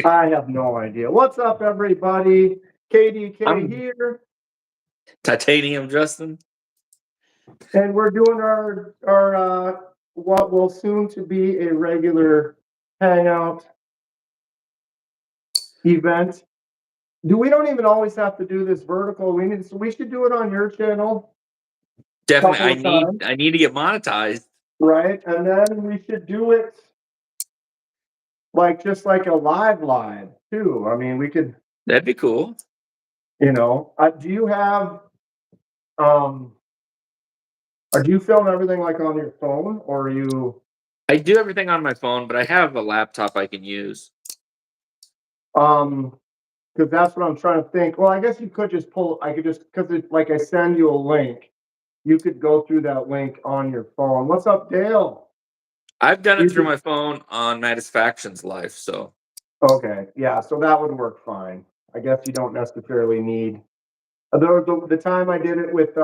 I have no idea. What's up, everybody? KDK I'm here, Titanium Justin. and we're doing our what will soon to be a regular hangout event. We don't even always have to do this vertical. We should do it on your channel a Definitely, couple of times, I need to get monetized. right? And then we should do it like just like a live too. I mean, we could, That'd be cool. do you have um do you film everything like on your phone, or are you I do everything on my phone, but I have a laptop I can use. because that's what I'm trying to think. Well, I guess you could just pull. I could just because it's like I send you a link. You could go through that link on your phone. What's up, Dale? I've done You it through could, my phone on Matisfaction's life, so okay, yeah. So that would work fine. I guess you don't necessarily need. The time I did it with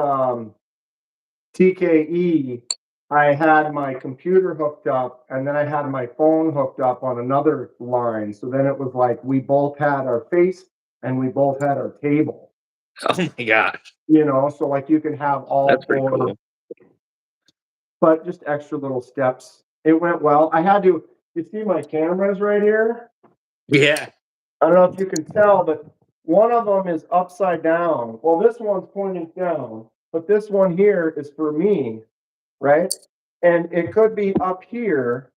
TKE, I had my computer hooked up and then I had my phone hooked up on another line. So then it was like we both had our face and we both had our table. oh my gosh, So like you can have all that's pretty four, cool. but just extra little steps. It went well. You see my cameras right here? Yeah, I don't know if you can tell, but one of them is upside down. Well, this one's pointing down, but this one here is for me, right? And it could be up here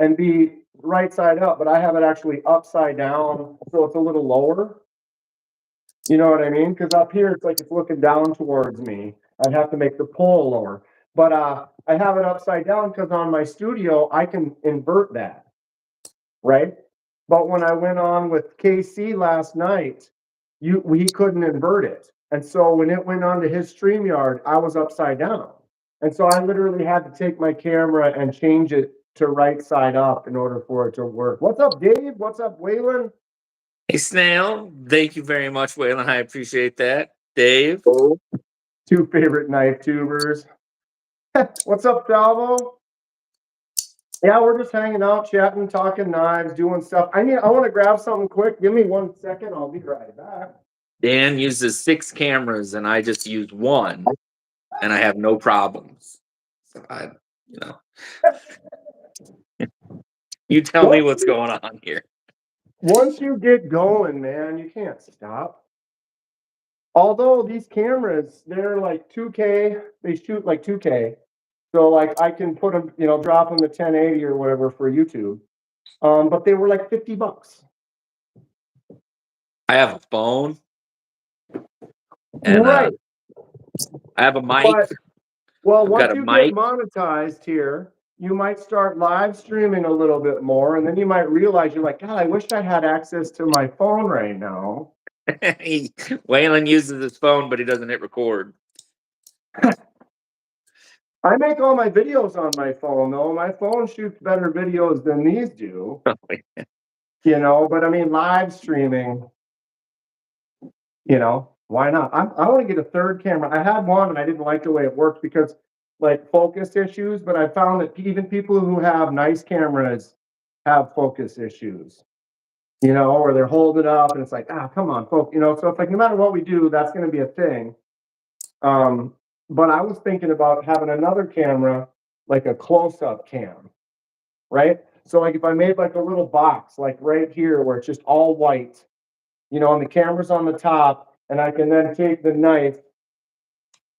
and be right side up, but I have it actually upside down, so it's a little lower. You know what I mean? Because up here, it's like it's looking down towards me. I'd have to make the pole lower. But I have it upside down because on my studio, I can invert that, right? But when I went on with KC last night, we couldn't invert it. And so when it went on to his StreamYard, I was upside down. And so I literally had to take my camera and change it to right side up in order for it to work. What's up, Dave? What's up, Waylon? hey Snail, thank you very much, Waylon. I appreciate that. Dave, Two favorite knife tubers. What's up, Salvo? Yeah, we're just hanging out, chatting, talking knives, doing stuff. I want to grab something quick. Give me 1 second. I'll be right back. Dan uses 6 cameras and I just use 1, and I have no problems. So you tell me what's going on here. Once you get going, man, you can't stop. Although these cameras, they're like 2K, they shoot like 2K. So like I can put them, drop them to 1080 or whatever for YouTube. But they were like $50. I have a phone, and Right. I have a mic. But, well, I've once got a you mic. get monetized here, you might start live streaming a little bit more, and then you might realize you're like, God, I wish I had access to my phone right now. Waylon uses his phone, but he doesn't hit record. I make all my videos on my phone, though. My phone shoots better videos than these do. But I mean, live streaming, why not? I want to get a third camera. I had one and I didn't like the way it worked because like focus issues, but I found that even people who have nice cameras have focus issues, or they're holding up and it's like, come on, folks, so it's like no matter what we do, that's going to be a thing. But I was thinking about having another camera, like a close-up cam, right? So like if I made like a little box, like right here where it's just all white, and the camera's on the top, and I can then take the knife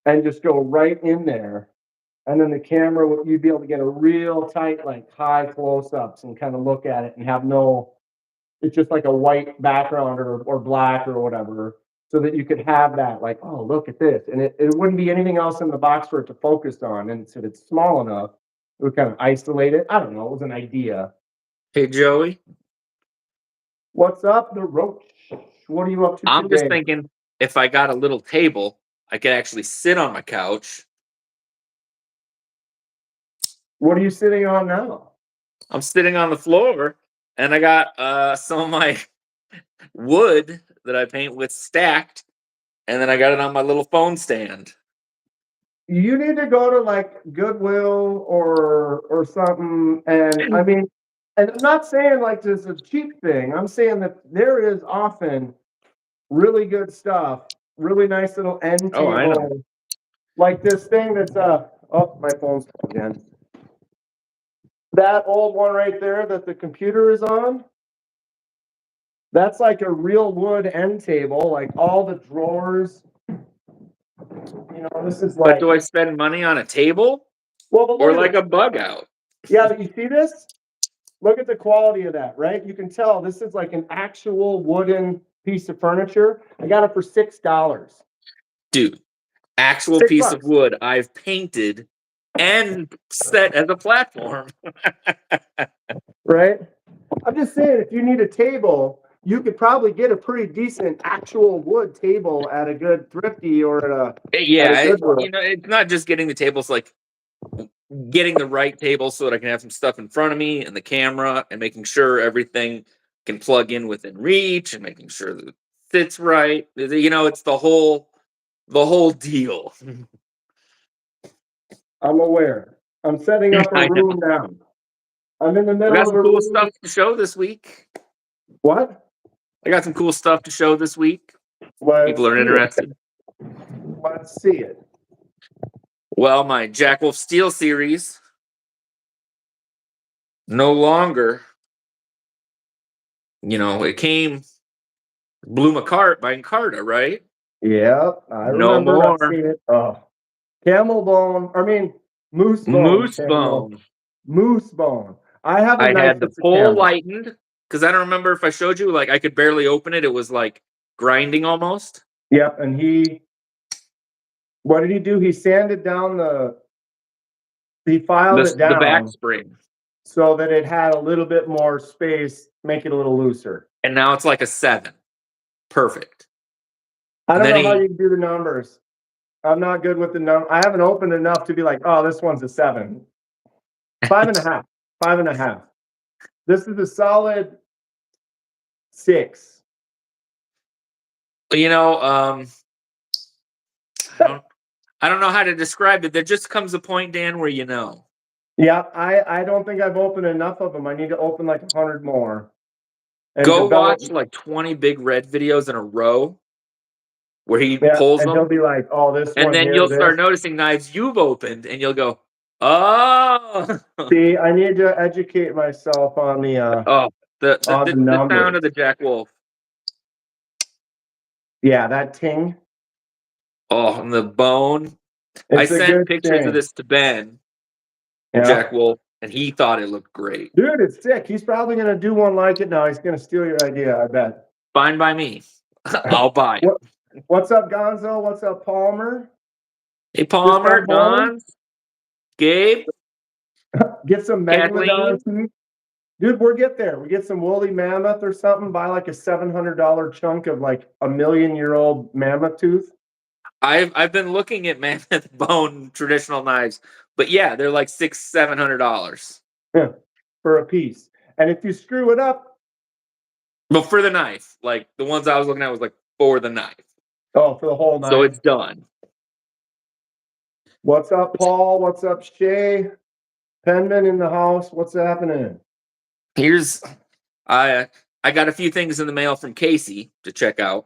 and just go right in there. And then the camera, you'd be able to get a real tight, like high close-ups and kind of look at it and have it's just like a white background or black or whatever, so that you could have that, like, oh, look at this. And it wouldn't be anything else in the box for it to focus on. And so it's small enough, it would kind of isolate it. I don't know. It was an idea. Hey, Joey. What's up, the Roach? What are you up to I'm today? just thinking if I got a little table, I could actually sit on my couch. What are you sitting on now? I'm sitting on the floor, and I got some of my wood that I paint with stacked, and then I got it on my little phone stand. You need to go to like Goodwill or something. And I mean, And I'm not saying like this is a cheap thing. I'm saying that there is often really good stuff, really nice little end Oh, I know. table, like this thing that's oh, my phone's again. That old one right there that the computer is on. That's like a real wood end table, like all the drawers. This is But like, do I spend money on a table well, but or look at like this. a bug out? Yeah, but you see this? Look at the quality of that, right? You can tell this is like an actual wooden piece of furniture. I got it for $6. Dude, actual Six piece of bucks, wood I've painted and set as a platform. right? I'm just saying, if you need a table, you could probably get a pretty decent actual wood table at a good thrifty or at a Yeah, Goodwill. it's not just getting the tables, like getting the right table so that I can have some stuff in front of me and the camera and making sure everything can plug in within reach and making sure that it sits right. It's the whole deal. I'm aware. I'm setting up a I know. room now. I'm in the I middle got of some a cool room. stuff to show this week. What? I got some cool stuff to show this week. Let's People are see it. interested. Let's see it. Well, my Jack Wolf Steel series no longer, it blew my cart by Encarta, right? Yeah, I No remember. I've more seen it. Oh, camel bone. I mean, moose bone. moose Camel. bone. Moose bone. I have a I nice had the piece of pull camel. lightened because I don't remember if I showed you. Like I could barely open it. It was like grinding almost. Yep, and what did he do? He sanded down he filed it The back down spring, so that it had a little bit more space, make it a little looser. and now it's like a 7. Perfect. I And don't then know how he, you do the numbers. I'm not good with the number. I haven't opened enough to be like, oh, this one's a 7. 5.5. 5.5. This is a solid 6. I don't, I don't know how to describe it. There just comes a point, Dan, where Yeah, I don't think I've opened enough of them. I need to open like 100 more and go develop. watch like 20 Big Red videos in a row where he Yeah, pulls and he'll them, be like, oh, this and one then here, you'll this. start noticing knives you've opened, and you'll go, oh, See, I need to educate myself on the oh, the sound numbers. of the Jack Wolf. Yeah, that ting. Oh, and the bone. I It's a sent good pictures of thing. this to Ben from Yeah. Jack Wolf, and he thought it looked great. Dude, it's sick. He's probably gonna do one like it now. He's gonna steal your idea, I bet. Fine by me. I'll buy it. What's up, Gonzo? What's up, Palmer? Hey, Just Palmer, got home. Don, Gabe, Get some Kathleen. megalodon teeth. Dude, we'll get there. We get some woolly mammoth or something, buy like a $700 chunk of like a 1,000,000-year-old mammoth tooth. I've been looking at mammoth bone traditional knives, but yeah, they're like $600-700. Yeah, for a piece. And if you screw it up, But for the knife, like the ones I was looking at was like for the knife. oh, for the whole So knife. it's done. What's up, Paul? What's up, Shay? Penman in the house. What's happening? Here's I got a few things in the mail from Casey to check out.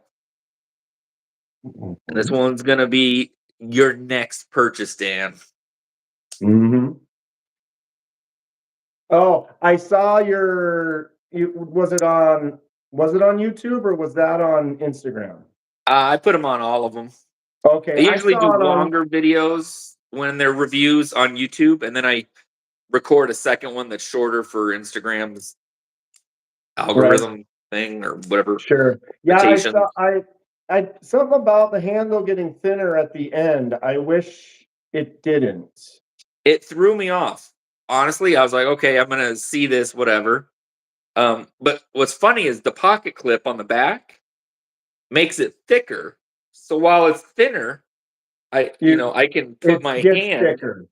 And this one's gonna be your next purchase, Dan. Mm-hmm. Oh, I saw was it on YouTube or was that on Instagram? I put them on all of them. Okay, I I usually do saw it on. longer videos when they're reviews on YouTube, and then I record a second one that's shorter for Instagram's algorithm thing or whatever. Sure. Yeah, I Rotation. saw. I something about the handle getting thinner at the end. I wish it didn't. It threw me off. Honestly, I was like, okay, I'm gonna see this, whatever. But what's funny is the pocket clip on the back makes it thicker. So while it's thinner, I can put It my gets hand. thicker.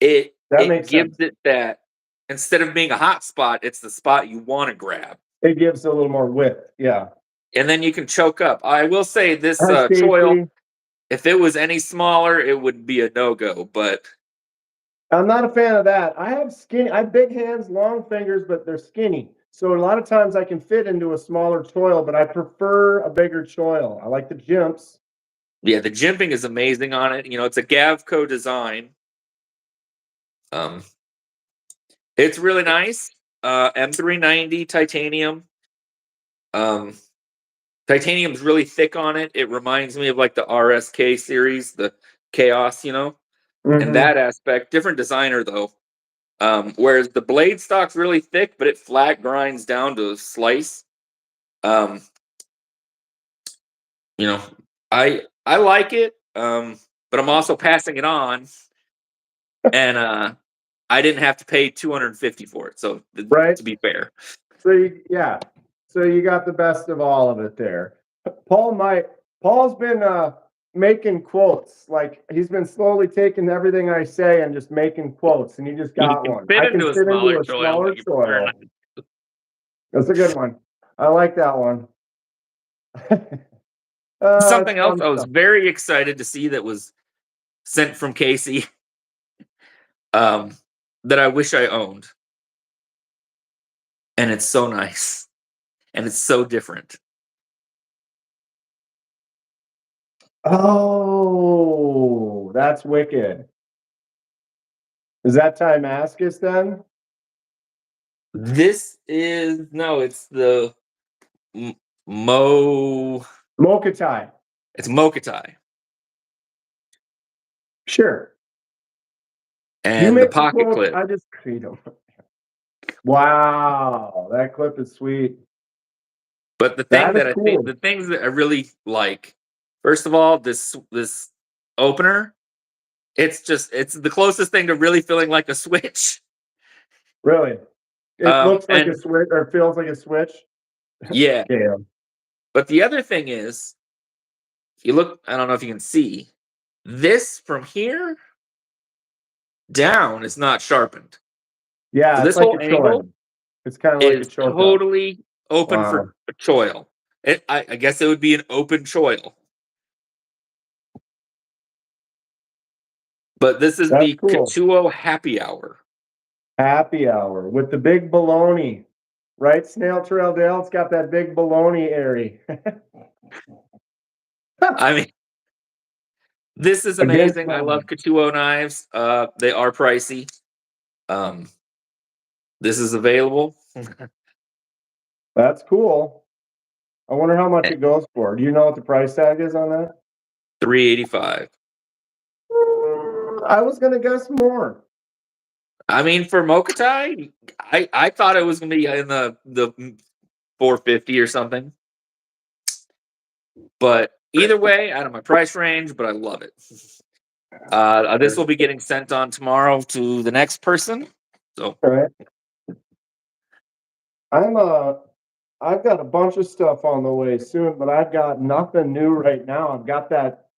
It That makes gives sense. it that instead of being a hot spot, it's the spot you want to grab. It gives a little more width. Yeah. And then you can choke up. I will say this Hi, choil, Stacy. if it was any smaller, it would be a no-go. But I'm not a fan of that. I have big hands, long fingers, but they're skinny. So a lot of times I can fit into a smaller choil, but I prefer a bigger choil. I like the jimps. Yeah, the jimping is amazing on it. You know, it's a Gavco design. Um, it's really nice. M390 titanium. Um, Titanium's really thick on it. It reminds me of like the RSK series, the Chaos, you know, and Hmm. that aspect. Different designer though. Whereas the blade stock's really thick, but it flat grinds down to a slice. Um, you know, I like it, but I'm also passing it on, and I didn't have to pay 250 for it. So Right? to be fair, Yeah. So you got the best of all of it there. Paul's been making quotes. Like he's been slowly taking everything I say and just making quotes, and he just you got can one. fit I can into a fit into smaller a soil, smaller but you prefer soil. not. That's a good one. I like that one. It's Something else fun I was stuff. very excited to see that was sent from Casey, um, that I wish I owned, and it's so nice, and it's so different. Oh, that's wicked. Is that Timascus then? This is no, it's the M- Mo. Mokatai. It's Mokatai, Sure. You and the make the pocket quotes, clip. I just create them. Wow, that clip is sweet. But the thing That is that I think cool. the things that I really like, first of all, this opener, it's the closest thing to really feeling like a switch. Really. It looks like a And switch or feels like a switch. yeah, Yeah. but the other thing is, if you look, I don't know if you can see, this from here down is not sharpened. So Yeah, it's this like whole a angle choil. It's kind of like a is choka. totally open Wow. for a choil. I guess it would be an open choil. But this is That's the cool. Katuo Happy Hour. Happy hour with the big baloney. Right, Snail Trail Dale? It's got that big baloney area. I mean, this is Against amazing. I love budget. Katuo knives. They are pricey. Um, this is available. That's cool. I wonder how much it goes for. Do you know what the price tag is on that? 385. I was gonna guess more. I mean, for Mokatai, I thought it was gonna be in the 450 or something. But either way, out of my price range, but I love it. This will be getting sent on tomorrow to the next person. So All right. I'm I've got a bunch of stuff on the way soon, but I've got nothing new right now. I've got that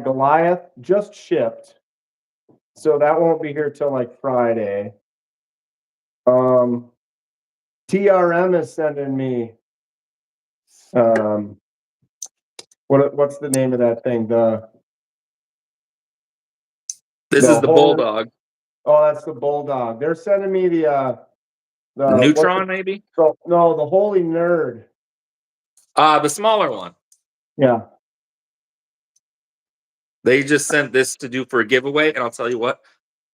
Goliath just shipped, so that won't be here till like Friday. Um, TRM is sending me um, what's the name of that thing? this The is the holy Bulldog. oh, that's the Bulldog. They're sending me The the what's Neutron, the maybe? so no the Holy Nerd. The smaller one. Yeah. They just sent this to do for a giveaway, and I'll tell you what,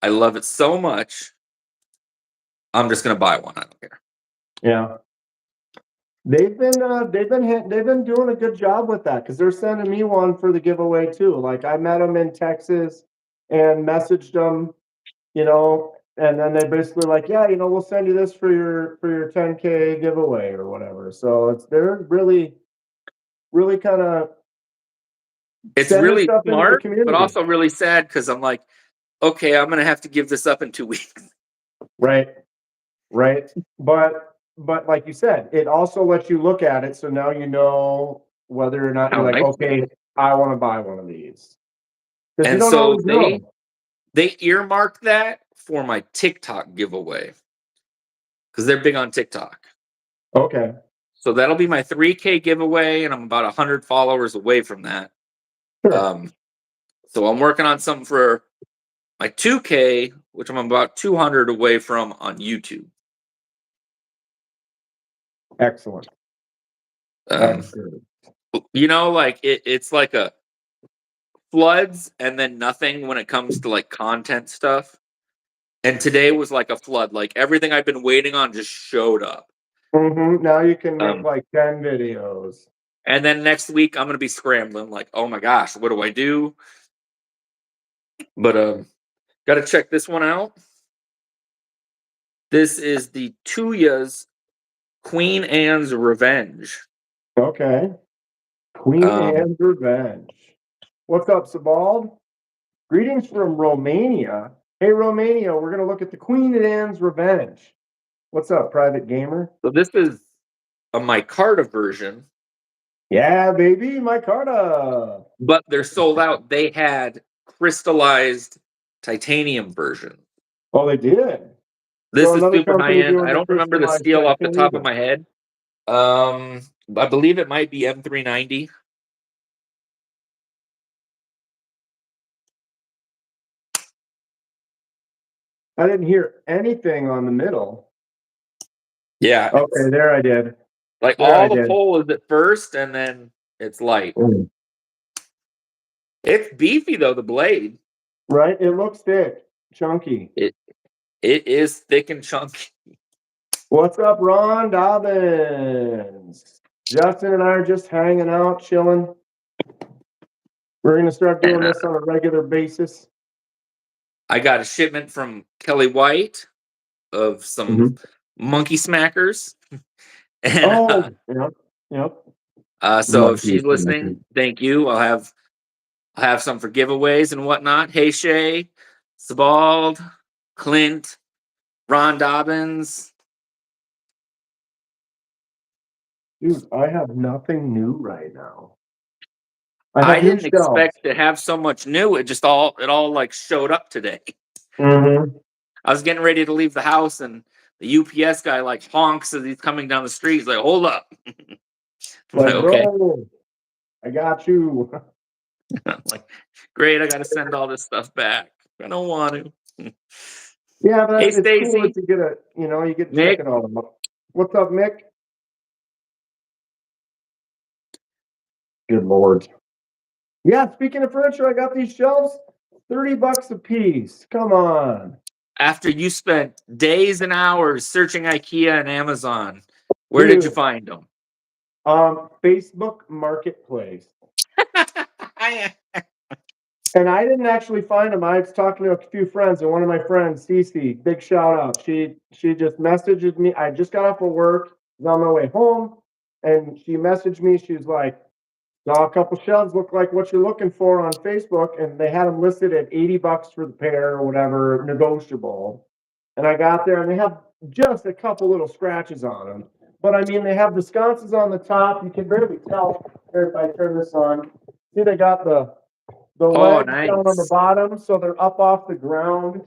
I love it so much. I'm just gonna buy one. I don't care. Yeah. They've been doing a good job with that because they're sending me one for the giveaway too. Like I met them in Texas and messaged them, and then they basically like, yeah, we'll send you this for your 10K giveaway or whatever. So they're really kind of It's sending really stuff into the smart, but community. also really sad because I'm like, okay, I'm gonna have to give this up in 2 weeks. Right. Right. But like you said, it also lets you look at it. So now you know whether or not you're How like, nice it okay, is. I want to buy one of these. Because you And don't so always they know. they earmarked that for my TikTok giveaway because they're big on TikTok. Okay. So that'll be my 3K giveaway, and I'm about 100 followers away from that. Sure. Um, so I'm working on something for my 2K, which I'm about 200 away from on YouTube. Excellent. Excellent. You know, like it's like a floods and then nothing when it comes to like content stuff. And today was like a flood. Like everything I've been waiting on just showed up. Now you can make Um, like 10 videos. And then next week I'm gonna be scrambling, like, oh my gosh, what do I do? But gotta check this one out. This is the Tuya's Queen Anne's Revenge. Okay. Queen Um, Anne's Revenge. What's up, Sabald? Greetings from Romania. Hey, Romania, we're going to look at the Queen Anne's Revenge. What's up, private gamer? so this is a micarta version, Yeah, baby, my Carta. but they're sold out. They had crystallized titanium version. Oh, they did. This So is another super high company end. doing I the don't remember the crystallized steel off the top of titanium. my head. I believe it might be M390. I didn't hear anything on the middle. Yeah. Okay, there I did. Like There I all the did. pole is at first and then it's light. Mm. It's beefy though, the blade. Right? It looks thick, chunky. It is thick and chunky. What's up, Ron Dobbins? Justin and I are just hanging out, chilling. We're going to start doing And this on a regular basis. I got a shipment from Kelly White of some monkey smackers. And Oh, yep. so if Monkey she's listening, thank you. I'll have some for giveaways and whatnot. Hey Shay, Sabald, Clint, Ron Dobbins. Dude, I have nothing new right now. I I have new didn't shelves. expect to have so much new. It all like showed up today. Mm-hmm. I was getting ready to leave the house and the UPS guy like honks as he's coming down the street. He's like, hold up. I'm like, Like, okay. bro, I got you. I'm like, great, I gotta send all this stuff back. I don't want to. Yeah, but Hey it's cool Stacy. that you get you get to check Nick. it all out. What's up, Mick? Good Lord. Yeah, speaking of furniture, I got these shelves, $30 a piece. Come on. After you spent days and hours searching IKEA and Amazon, where did you Dude, find them? Facebook Marketplace. And I didn't actually find them. I was talking to a few friends, and one of my friends, Cece, big shout out. She just messaged me. I just got off of work, was on my way home, and she messaged me. She was like, saw a couple shelves look like what you're looking for on Facebook, and they had them listed at $80 for the pair or whatever, negotiable. And I got there, and they have just a couple little scratches on them. But I mean, they have the sconces on the top. You can barely tell here if I turn this on. See, they got the Oh, legs down on the nice. bottom, so they're up off the ground.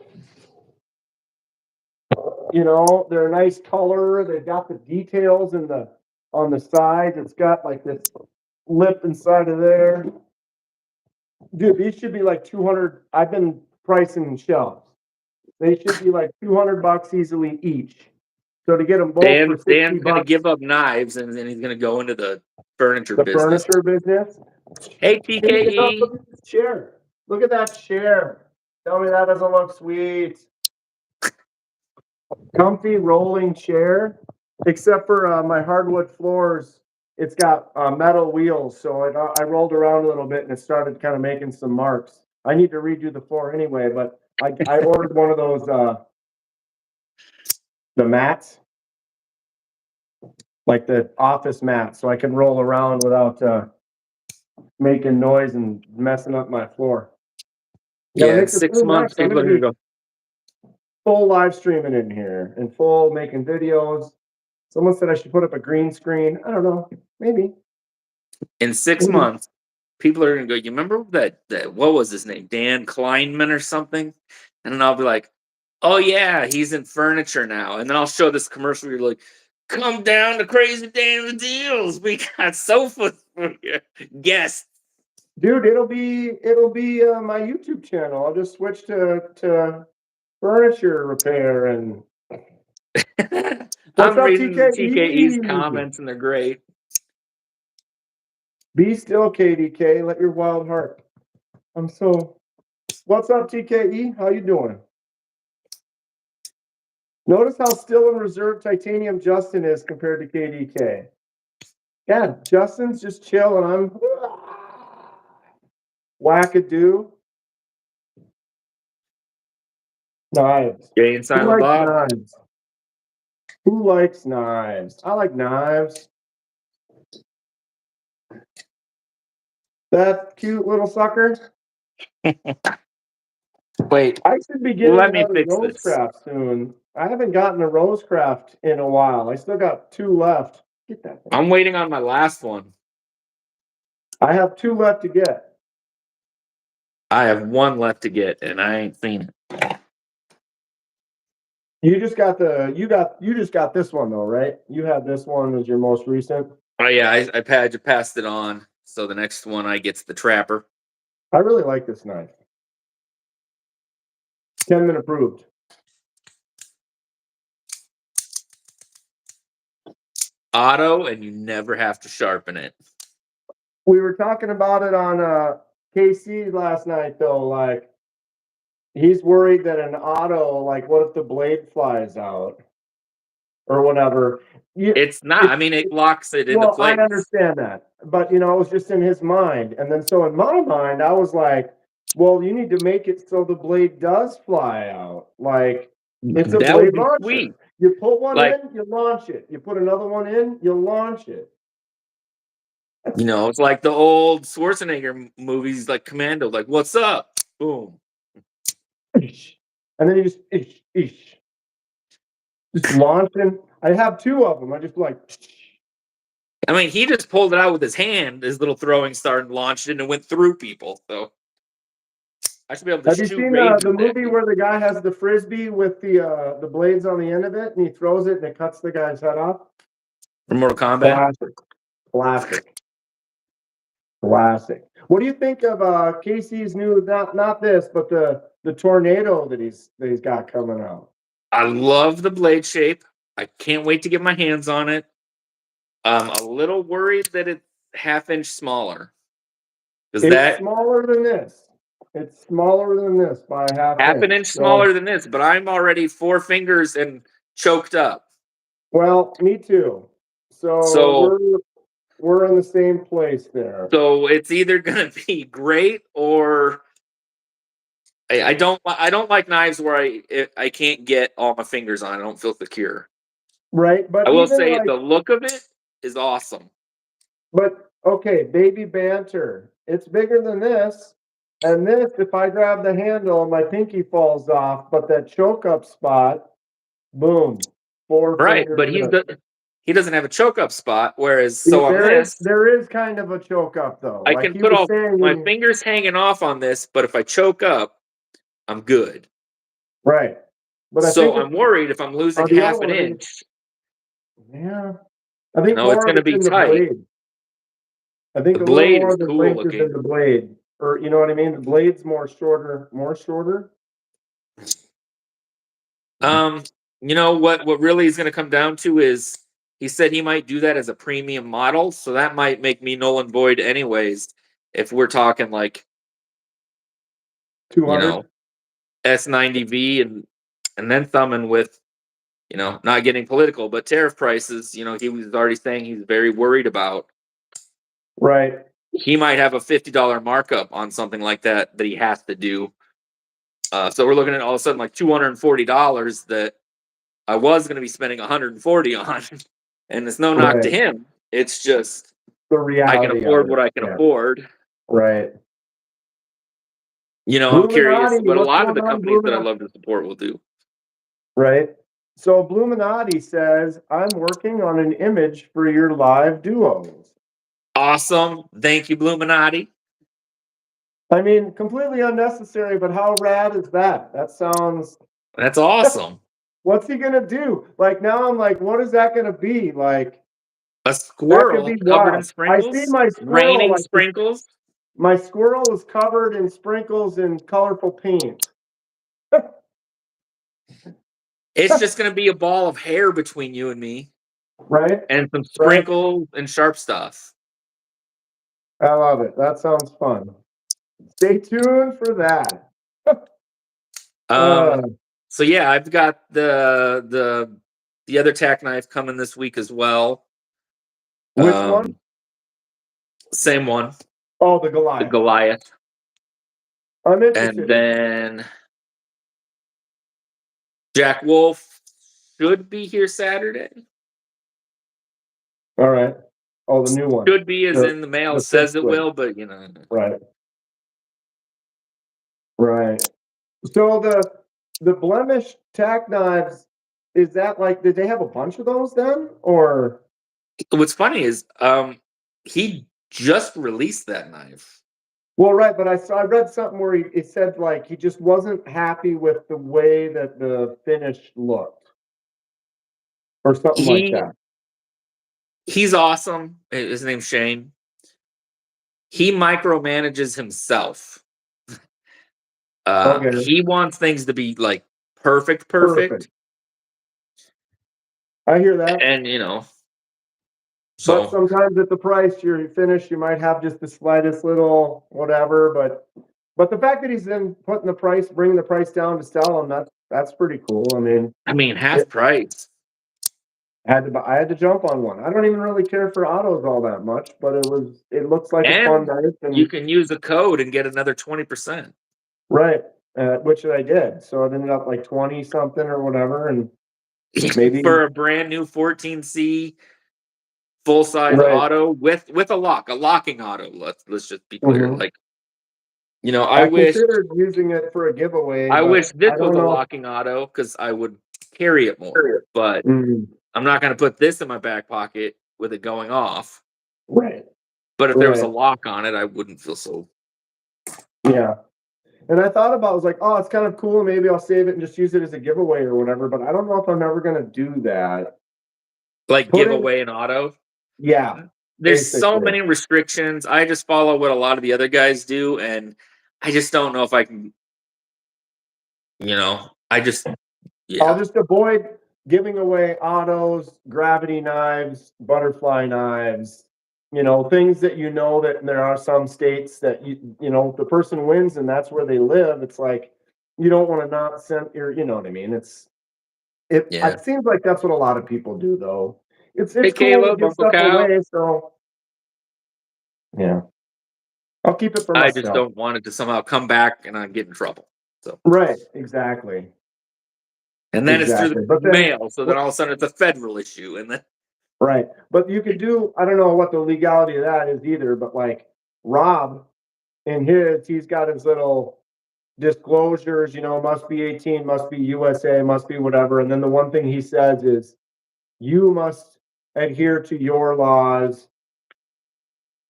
You know, they're a nice color. They've got the details in the on the sides. It's got like this lip inside of there. Dude, these should be like 200. I've been pricing shelves. They should be like $200 easily each. So to get them both for Dan's gonna $60, give up knives and then he's gonna go into the furniture the business. furniture business. Hey Look TKE. at this chair. Look at that chair. Tell me that doesn't look sweet. Comfy rolling chair, except for my hardwood floors. It's got metal wheels, so I rolled around a little bit and it started kind of making some marks. I need to redo the floor anyway, but I ordered one of those the mats, like the office mats, so I can roll around without making noise and messing up my floor. Gotta Yeah, in make this 6 room months, nice. I'm people are gonna gonna be go. full live streaming in here and full making videos. Someone said I should put up a green screen. I don't know. Maybe. In 6 months, people are gonna go, you remember that what was his name? Dan Kleinman or something? And then I'll be like, oh yeah, he's in furniture now. And then I'll show this commercial, you're like, come down to Crazy Dan with Deals. We got sofas for your guests. Dude, it'll be my YouTube channel. I'll just switch to furniture repair and what's I'm up, reading the TKE's TKE? comments and they're great. Be still, KDK. Let your wild heart. What's up, TKE? How you doing? Notice how still and reserved titanium Justin is compared to KDK. Yeah, Justin's just chill and I'm wackadoo. Knives. Jay and Who Silent likes Bob. knives? Who likes knives? I like knives. That cute little sucker. Wait, I should be getting let me another fix this. Rosecraft soon. I haven't gotten a Rosecraft in a while. I still got 2 left. Get that thing. I'm waiting on my last one. I have 2 left to get. I have 1 left to get, and I ain't seen it. You just got this one though, right? You had this one as your most recent. Oh yeah, I passed it on. So the next one I get's the Trapper. I really like this knife. 10-minute approved. Auto, and you never have to sharpen it. We were talking about it on KC last night though, like he's worried that an auto, like what if the blade flies out or whatever. It's not. I mean, it locks it into Well, I place. understand that, but you know, it was just in his mind. And then so in my mind, I was like, well, you need to make it so the blade does fly out. Like it's a That would blade be launcher. sweet. You put one Like, in, you launch it. You put another one in, you launch it. you know, it's like the old Schwarzenegger movies, like Commando. Like, what's up? Boom. And then you just just launching. I have 2 of them. I just like I mean, he just pulled it out with his hand, his little throwing star, and launched it, and it went through people. So I should be able to Have you shoot seen raids the with that. movie where the guy has the frisbee with the blades on the end of it and he throws it and it cuts the guy's head off? From Mortal Kombat. Classic. Classic. Classic. What do you think of Casey's new not this, but the tornado that he's got coming out? I love the blade shape. I can't wait to get my hands on it. I'm a little worried that it's half-inch smaller. Because It's that smaller than this. It's smaller than this by half half an inch. inch smaller than this, but I'm already 4 fingers and choked up. Well, me too. So So we're in the same place there. so it's either gonna be great or I don't like knives where I can't get all my fingers on. I don't feel secure. Right? I But will even say like the look of it is awesome. But okay, baby banter. It's bigger than this. And this, if I grab the handle, my pinky falls off, but that choke up spot, boom, 4 Right, fingers but he doesn't have a choke up spot. Whereas in. so on this, There is kind of a choke up though. I Like can he put was all saying, my fingers hanging off on this, but if I choke up, I'm good. right. But I So think I'm worried if I'm losing on the other half an one, inch, yeah. I you think know, it's more of gonna it's be in the tight. blade. I think The a little blade more is of the cool length is in looking. the blade. Or you know what I mean? The blade's more shorter. Um, you know what really is gonna come down to is he said he might do that as a premium model, so that might make me null and void anyways. If we're talking like, you 200. know, S90V and then thumbing with, you know, not getting political, but tariff prices, you know, he was already saying he's very worried about. Right. He might have a $50 markup on something like that he has to do. So we're looking at all of a sudden like $240 that I was going to be spending 140 on, and it's no knock to Right. him. It's just The I can reality of afford it. what I can Yeah. afford. Right. You know, I'm curious Bluminati, what a what's lot of going the on, companies that I Bluminati? love to support will do. Right. So Bluminati says, I'm working on an image for your live duos. Awesome. Thank you, Bluminati. I mean, completely unnecessary, but how rad is that? That sounds, That's awesome. what's he gonna do? Like now I'm like, what is that gonna be? Like A that could be squirrel covered in wild. I see sprinkles, my squirrel raining like sprinkles. My squirrel is covered in sprinkles and colorful paint. It's just gonna be a ball of hair between you and me, Right? and some Right? sprinkles and sharp stuff. I love it. That sounds fun. Stay tuned for that. Uh, So yeah, I've got the other tack knife coming this week as well. which one? Same one, Oh, the the Goliath. Goliath, I'm and interested in that. then Jack Wolf should be here Saturday. All right. Oh, the new one. Should be as The in the mail the says fixed it blade. will, but you know. Right. Right. So the blemish tack knives, is that like, did they have a bunch of those then? Or What's funny is he just released that knife. well, right, but I read something where it said like he just wasn't happy with the way that the finish looked, or something like He that. he's awesome. His name's Shane. He micromanages himself. Okay, He wants things to be like perfect, perfect. perfect. I hear that. And you know, But so sometimes at the price you're finished, you might have just the slightest little whatever. But the fact that he's then putting the price, bringing the price down to sell them, that's pretty cool. I mean, I mean it half price. I had to jump on one. I don't even really care for autos all that much, but it looks like a fun And knife you and can use a code and get another 20%. right, which I did. So it ended up like 20 something or whatever, and maybe For a brand new 14C full size right. auto with a locking auto. Let's just be clear. Hmm. Like, you know, I considered using it for a giveaway, I wish but this I was don't a know. locking auto because I would carry it more. But Mhm. I'm not going to put this in my back pocket with it going off. Right, But if there was a right, lock on it, I wouldn't feel so. yeah. And I thought about, I was like, oh, it's kind of cool. Maybe I'll save it and just use it as a giveaway or whatever. But I don't know if I'm ever gonna do that. Like give Putting, away an auto. yeah, There's so basically. many restrictions. I just follow what a lot of the other guys do, and I just don't know if I can. You know, I just I'll yeah. just avoid giving away autos, gravity knives, butterfly knives, things that that there are some states that if the person wins and that's where they live, it's like you don't want to not send your, you know what I mean? Yeah. It seems like that's what a lot of people do though. Hey It's cool to Caleb, give Uncle stuff Cal. away, so yeah. I'll keep it for I just myself. don't want it to somehow come back and I get in trouble. So, Right, exactly. and then it's through the Exactly. But then mail, so then all of a sudden it's a federal issue, and then right. But you could do, I don't know what the legality of that is either, but like Rob in he's got his little disclosures, must be 18, must be USA, must be whatever. And then the one thing he says is you must adhere to your laws.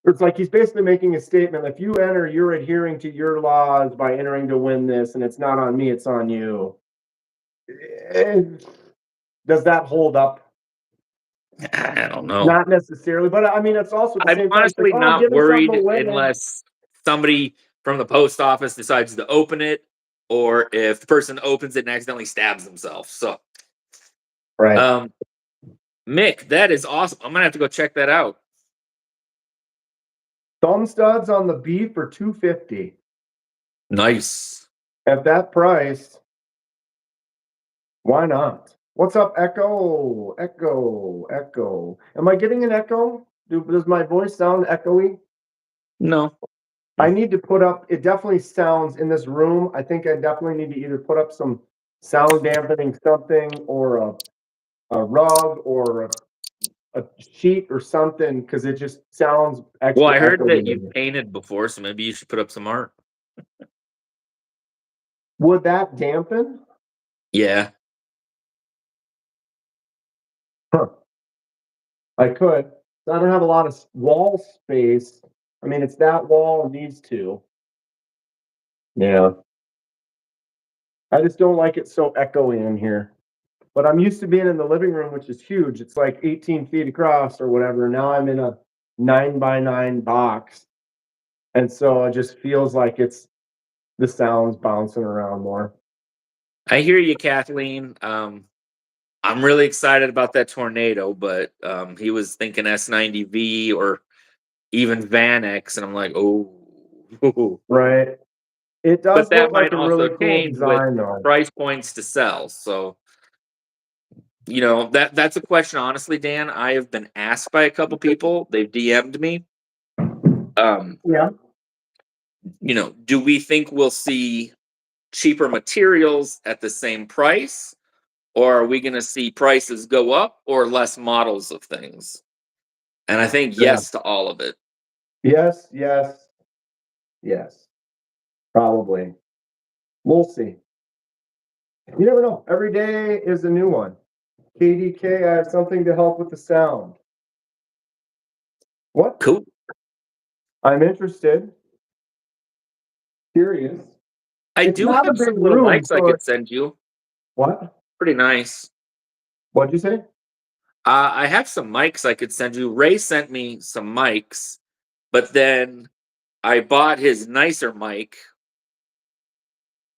It's like he's basically making a statement. If you enter, you're adhering to your laws by entering to win this, and it's not on me, it's on you. Eh, Does that hold up? I don't know. Not necessarily, but I mean, it's also at the I'm same time, it's like, honestly oh, I'm not giving something worried away. unless somebody from the post office decides to open it, or if the person opens it and accidentally stabs themselves. So, Right. um, Mick, that is awesome. I'm gonna have to go check that out. Thumb studs on the B for 250. Nice. At that price, why not? What's up, Echo? Echo, Echo. Am I getting an echo? Does my voice sound echoey? No. I need to put up, it definitely sounds in this room. I think I definitely need to either put up some sound dampening something or a rug or a sheet or something because it just sounds Well, extra I heard echoey that to you've me. painted before, so maybe you should put up some art. Would that dampen? Yeah. Huh. I could. I don't have a lot of wall space. I mean, it's that wall and these two. Yeah. I just don't like it so echoey in here. But I'm used to being in the living room, which is huge. It's like 18 feet across or whatever. Now I'm in a 9 by 9 box. And so it just feels like the sound's bouncing around more. I hear you, Kathleen. I'm really excited about that tornado, but he was thinking S90V or even Van X, and I'm like, oh. Right. It But does that look like might a also really cool change with design though. price points to sell. So, that's a question, honestly, Dan. I have been asked by a couple people. They've DM'd me. Yeah. Do we think we'll see cheaper materials at the same price? Or are we going to see prices go up or less models of things? And I think Yeah. yes to all of it. Yes, yes, yes. Probably. We'll see. You never know. Every day is a new one. KDK, I have something to help with the sound. What? Cool. I'm interested. Curious. I It's do not a have big some little room, mics I so could send you. what? Pretty nice. What'd you say? I have some mics I could send you. Ray sent me some mics, but then I bought his nicer mic,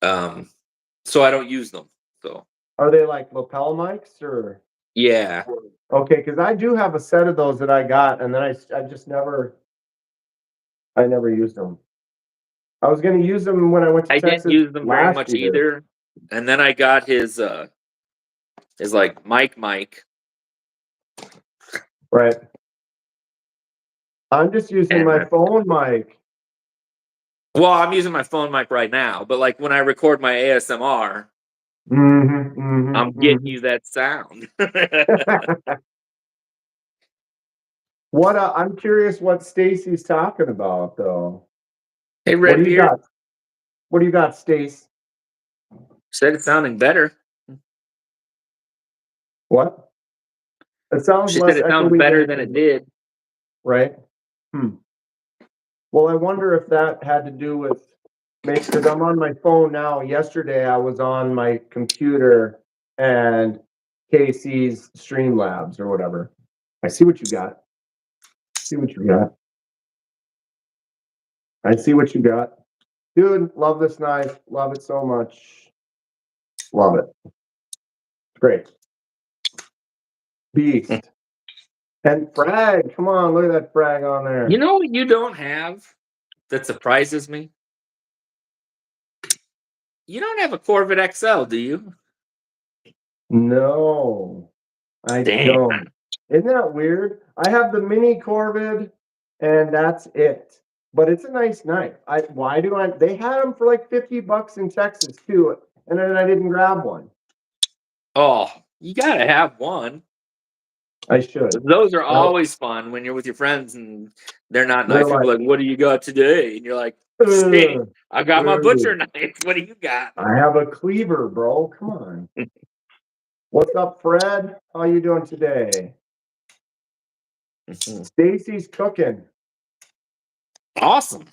so I don't use them. So Are they like lapel mics or? yeah, Okay, because I do have a set of those that I got, and then I just I never used them. I was going to use them when I went to I didn't Texas use them very last much year. either. And then I got his like mic, Right. I'm just using and my phone mic. well, I'm using my phone mic right now. But like when I record my ASMR, I'm getting you that sound. What I'm curious what Stacy's talking about though. Hey, What do you Redbeard got? What do you got, Stace? said it's sounding better. What? It sounds She said less it sounds echoey better than than it did. right? Hmm. Well, I wonder if that had to do with maybe because I'm on my phone now. Yesterday I was on my computer and Casey's Streamlabs or whatever. I see what you got. See what you got. I see what you got. Dude, love this knife. Love it so much. Love it. Great. Beast. And frag. Come on, look at that frag on there. You know what you don't have that surprises me? You don't have a Corvette XL, do you? No, I Damn. don't. Isn't that weird? I have the mini Corvid and that's it. But it's a nice knife. Why do I they had them for like $50 in Texas too, and then I didn't grab one. Oh, you gotta have one. I should. Those are No, always fun when you're with your friends and they're not they're nice. People like, are like, what do you got today? And you're like, shit, I got my butcher "Ugh, knife. What do you got? I have a cleaver, bro. Come on. What's up, Fred? How you doing today? Stacy's cooking. Awesome.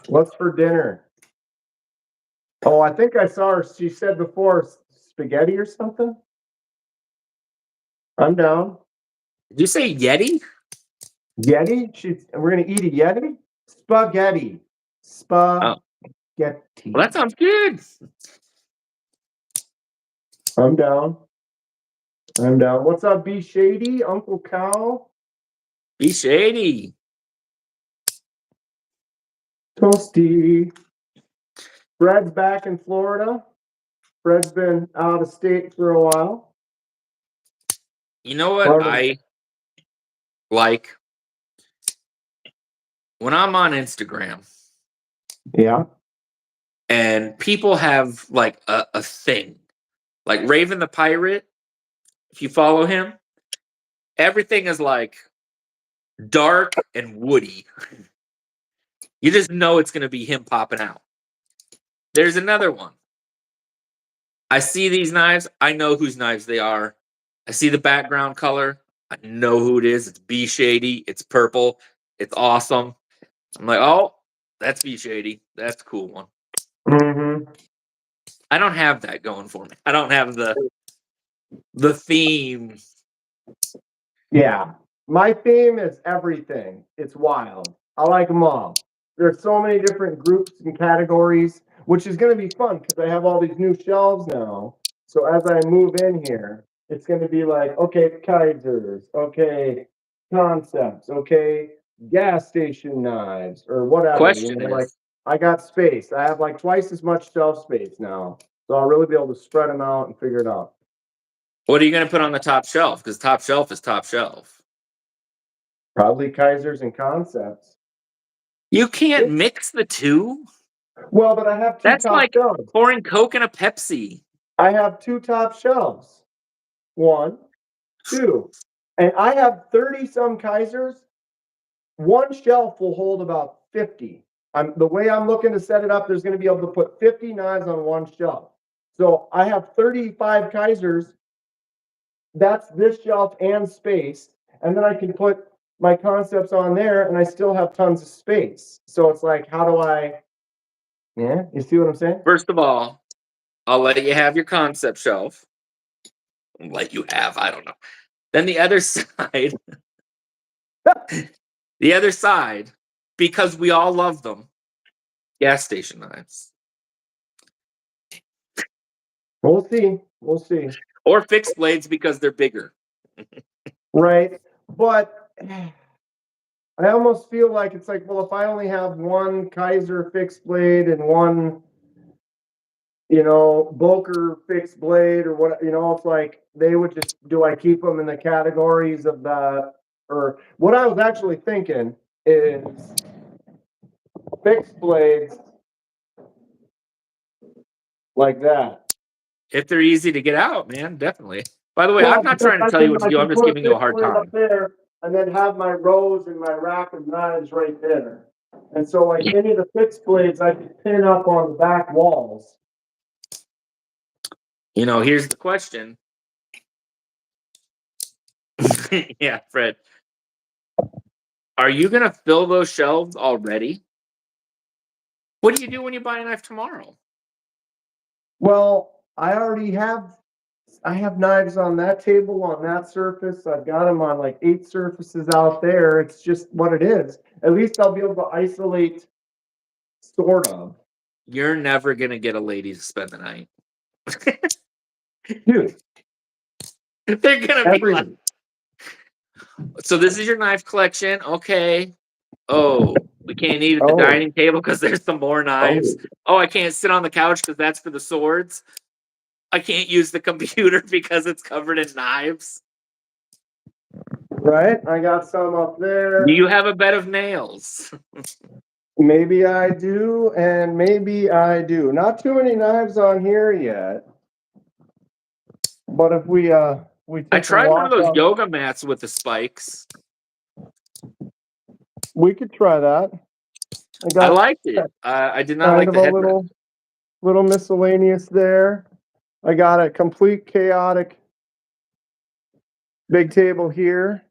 What's for dinner? Oh, I think I saw her. She said before spaghetti or something. I'm down. Did you say Yeti? Yeti? We're gonna eat a Yeti? Spaghetti. Oh, Spaghetti. well, that sounds good. I'm down. I'm down. What's up, B Shady? Uncle Cal? Be shady. Toasty. Fred's back in Florida. Fred's been out of state for a while. You know what Learning. I like? When I'm on Instagram Yeah. and people have like a thing, like Raven the Pirate, if you follow him, everything is like dark and woody. You just know it's going to be him popping out. There's another one. I see these knives. I know whose knives they are. I see the background color. I know who it is. It's B Shady. It's purple. It's awesome. I'm like, oh, that's B Shady. That's a cool one. Mm-hmm. I don't have that going for me. I don't have the theme. Yeah. My theme is everything. It's wild. I like them all. there's so many different groups and categories, which is going to be fun because I have all these new shelves now. So as I move in here, it's going to be like, okay, Kaisers, okay, concepts, okay, gas station knives or whatever. You Question know, like is, I got space. I have like twice as much shelf space now. So I'll really be able to spread them out and figure it out. what are you going to put on the top shelf? Because top shelf is top shelf. Probably Kaisers and concepts. You can't mix the two. Well, but I have two That's top like shelves. pouring Coke in a Pepsi. I have two top shelves. One, two. And I have 30 some Kaisers. One shelf will hold about 50. The way I'm looking to set it up, there's going to be able to put 50 knives on one shelf. So I have 35 Kaisers. That's this shelf and space. And then I can put my concepts on there and I still have tons of space. So it's like, how do yeah, you see what I'm saying? First of all, I'll let you have your concept shelf. Let you have, I don't know. Then the other side, the other side, because we all love them, gas station knives. We'll see. We'll see. Or fixed blades because they're bigger. Right. But I almost feel like it's like, well, if I only have one Kaiser fixed blade and one, Boker fixed blade or what, it's like they would just, do I keep them in the categories of the, or what I was actually thinking is fixed blades like that. If they're easy to get out, man, definitely. By the way, Well, I'm not because trying to tell you what to I do. can I'm just put a giving you a fixed hard blade up time. there and then have my rows and my rack of knives right there. And so like any of the fixed blades I can pin up on the back walls. Here's the question. Yeah, Fred. Are you going to fill those shelves already? What do you do when you buy a knife tomorrow? Well, I have knives on that table, on that surface. I've got them on like 8 surfaces out there. It's just what it is. At least I'll be able to isolate, sort of. You're never going to get a lady to spend the night. Dude, They're going to be like, everything. so this is your knife collection. Okay. Oh, we can't eat at the Oh, dining table because there's some more knives. oh, Oh, I can't sit on the couch because that's for the swords. I can't use the computer because it's covered in knives. right. I got some up there. Do you have a bed of nails? Maybe I do, and maybe I do. Not too many knives on here yet. But if we I take a tried one of walk those up, yoga mats with the spikes. we could try that. I I got liked it. I did not kind like of the a headrest. little miscellaneous there. I got a complete chaotic big table here.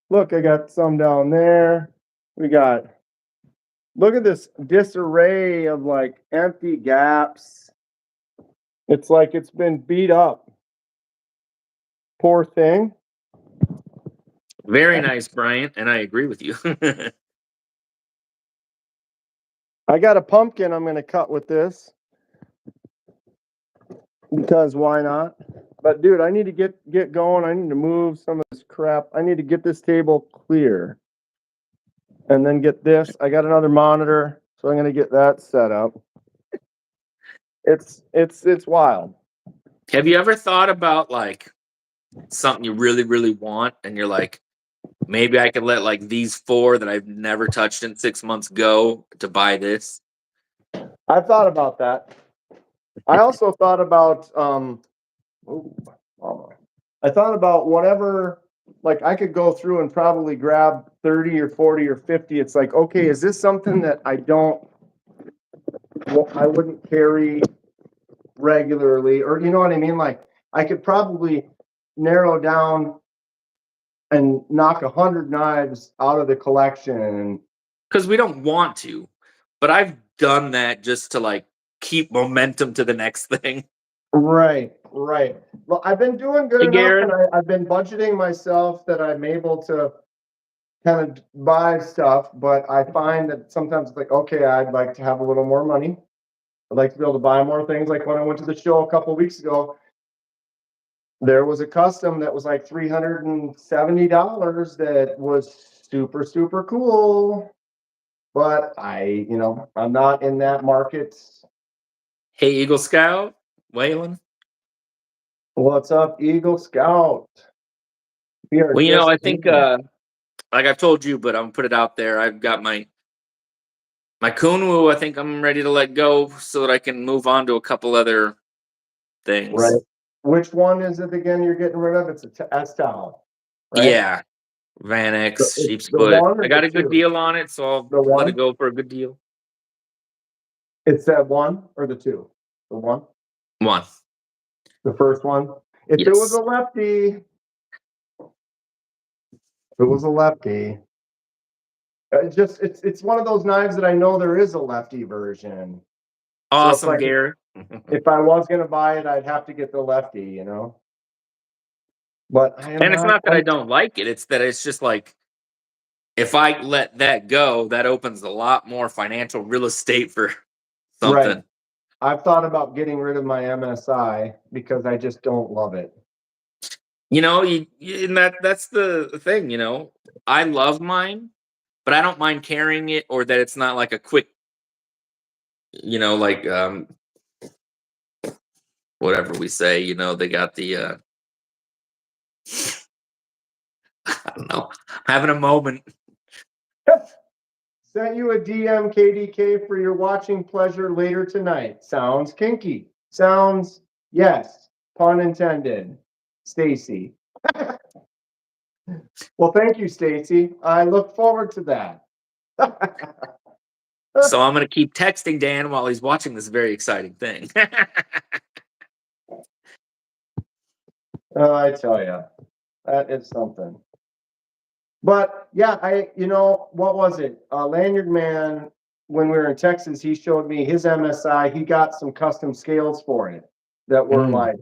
Look, I got some down there. Look at this disarray of like empty gaps. It's like it's been beat up. Poor thing. Very nice, Bryant, and I agree with you. I got a pumpkin I'm going to cut with this. Because why not? But dude, I need to get going. I need to move some of this crap. I need to get this table clear. And then get this. I got another monitor, so I'm gonna get that set up. It's wild. Have you ever thought about like something you really, really want, and you're like, maybe I could let like these 4 that I've never touched in 6 months go to buy this? I thought about that. I also thought about I thought about whatever, like I could go through and probably grab 30 or 40 or 50. It's like, okay, is this something that I wouldn't carry regularly, or you know what I mean? Like I could probably narrow down and knock 100 knives out of the collection. Because we don't want to, but I've done that just to like keep momentum to the next thing. Right. Well, I've been doing good Hey, enough, and Garrett. I've been budgeting myself that I'm able to kind of buy stuff, but I find that sometimes it's like, okay, I'd like to have a little more money. I'd like to be able to buy more things. Like when I went to the show a couple of weeks ago, there was a custom that was like $370 that was super, super cool. But I'm not in that market. Hey, Eagle Scout, Waylon. What's up, Eagle Scout? We are Well, just I think, like I've told you, but I'm gonna put it out there. I've got my Kunwu. I think I'm ready to let go so that I can move on to a couple other right. things. Which one is it again you're getting rid of? It's a S towel, right? Yeah, Van X, It's sheep's the foot. one I or got the a good two? deal on it, so I'll The let it one? go for a good deal. It's that one or the two? The one? One. The first one? If it was a Yes. lefty, if it was a lefty. It's one of those knives that I know there is a lefty version. So it's Awesome, like Gary. if I was gonna buy it, I'd have to get the lefty, But I am And it's not. not that I don't like it, it's that it's just like if I let that go, that opens a lot more financial real estate for Right. something. I've thought about getting rid of my MSI because I just don't love it. And that's the thing, I love mine, but I don't mind carrying it or that it's not like a quick, like whatever we say, they got the I don't know, having a moment. Sent you a DM KDK for your watching pleasure later tonight. Sounds kinky. Sounds, yes, pun intended. Stacy. Well, thank you, Stacy. I look forward to that. So I'm gonna keep texting Dan while he's watching this very exciting thing. Oh, I tell you, that is something. But yeah, what was it? Lanyard Man, when we were in Texas, he showed me his MSI. He got some custom scales for it that were Mm. like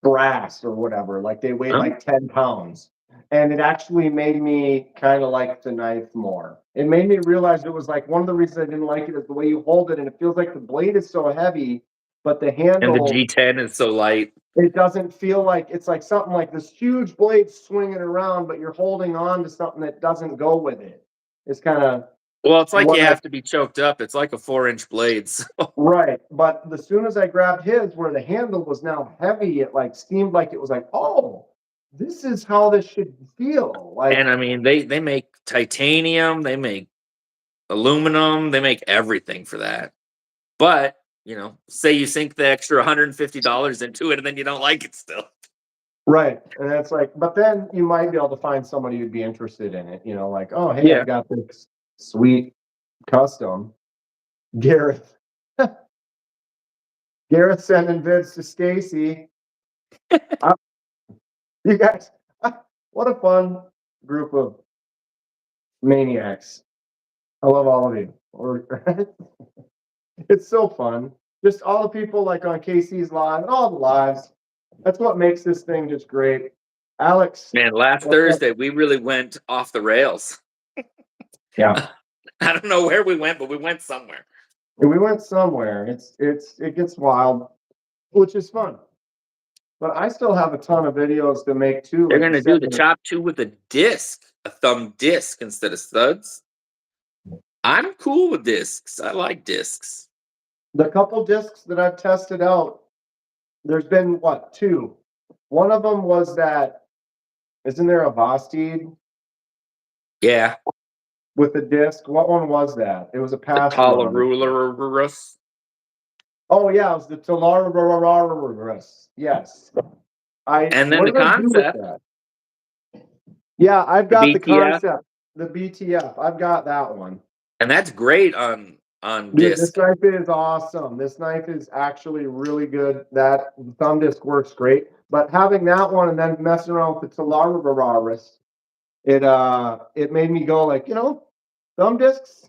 brass or whatever. Like they weighed Huh? like 10 pounds. And it actually made me kind of like the knife more. It made me realize it was like one of the reasons I didn't like it is the way you hold it. And it feels like the blade is so heavy, but the And the handle, G10 is so light. it doesn't feel like it's like something like this huge blade swinging around, but you're holding on to something that doesn't go with it. It's kind of Well, it's like what you I have to be choked up. It's like a 4-inch blade. So. right. But as soon as I grabbed his, where the handle was now heavy, it like seemed like it was like, oh, this is how this should feel. And Like, I mean, they make titanium, they make aluminum, they make everything for that. But, say you sink the extra $150 into it and then you don't like it still. right. And it's like, but then you might be able to find somebody who'd be interested in it, like, oh, hey, Yeah. I've got this sweet custom. Gareth. Gareth sending vids to Stacy. You guys, what a fun group of maniacs. I love all of you. It's so fun. Just all the people like on KC's live and all the lives. That's what makes this thing just great. Alex, Man, last what's up? Thursday we really went off the rails. Yeah. I don't know where we went, but we went somewhere. We went somewhere. It gets wild, which is fun. But I still have a ton of videos to make too. They're Like you gonna said, do the chop 2 with a thumb disc instead of studs. I'm cool with discs. I like discs. the couple discs that I've tested out, there's been what, two? One of them was that, isn't there a Vosteed Yeah, with a disc? What one was that? It was a the pass through taller on it. ruler. Oh yeah, it was the Talarus. Yes. And then What the did I do with concept, that? Yeah, I've the got the BTF, concept, the BTF. I've got that one. and that's great on Dude, this disc. knife is awesome. This knife is actually really good. That thumb disc works great. But having that one and then messing around with the Talarus, it made me go like, thumb discs,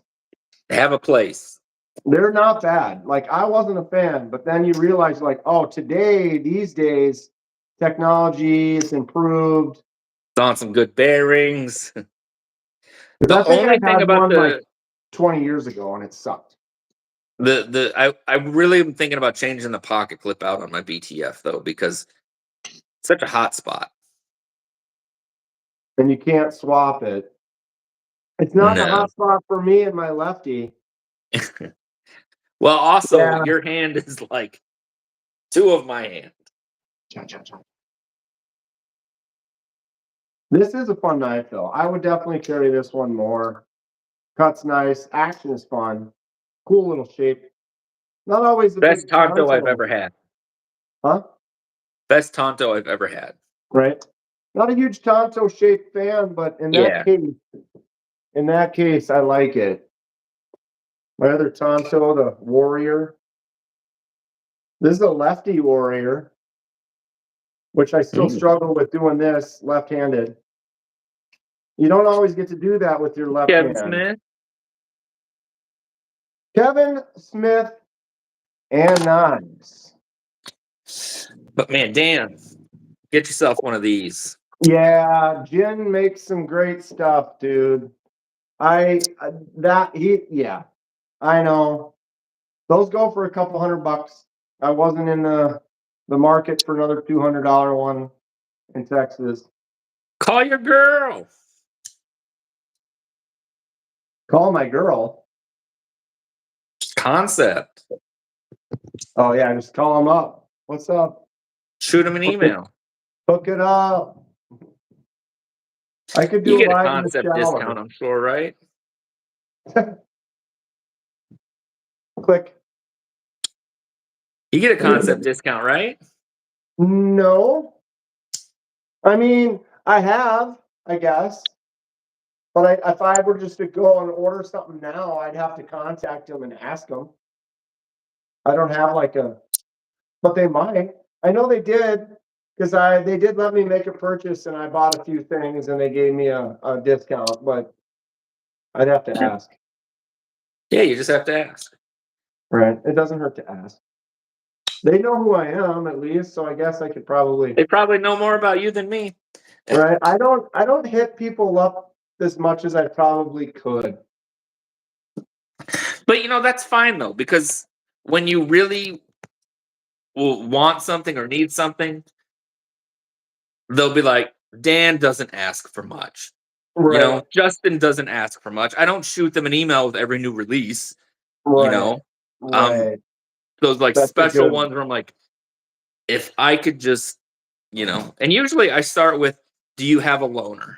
They have a place. they're not bad. Like I wasn't a fan, but then you realize like, oh, these days, technology is improved. It's on some good bearings. Because The I think only I thing had about one like the 20 years ago and it sucked. I really am thinking about changing the pocket clip out on my BTF though, because it's such a hot spot. And you can't swap it. It's not a No. hot spot for me and my lefty. Well, also Yeah. your hand is like two of my hand. This is a fun knife though. I would definitely carry this one more. Cut's nice. Action is fun. Cool little shape. Not always a Best big tanto I've tanto. ever had. Huh? Best tanto I've ever had. Right. Not a huge tanto shape fan, but Yeah. in that case, I like it. My other tanto, the warrior. This is a lefty warrior, which I still struggle with doing this left-handed. You don't always get to do that with your left Kevin hand. Smith. Kevin Smith and knives. But man, Dan, get yourself one of these. Yeah, Jin makes some great stuff, dude. Yeah, I know. Those go for a couple $100. I wasn't in the market for another $200 one in Texas. Call your girl. Call my girl. Concept. Oh yeah, just call them up. What's up? Shoot him an email. Hook it up. I could do You a get a live in the concept discount, shower. I'm sure, right? Click. You get a concept discount, right? No. I mean, I have, I guess. But if I were just to go and order something now, I'd have to contact them and ask them. I don't have but they might. I know they did because they did let me make a purchase and I bought a few things and they gave me a discount, but I'd have to ask. Yeah, you just have to ask. Right. It doesn't hurt to ask. They know who I am at least, so I guess I could probably. They probably know more about you than me. Right. I don't hit people up as much as I probably could. But that's fine though, because when you really will want something or need something, they'll be like, Dan doesn't ask for much. Right. Justin doesn't ask for much. I don't shoot them an email with every new release. Right. Right. Those like That's a special good. ones where I'm like, if I could just, and usually I start with, do you have a loaner?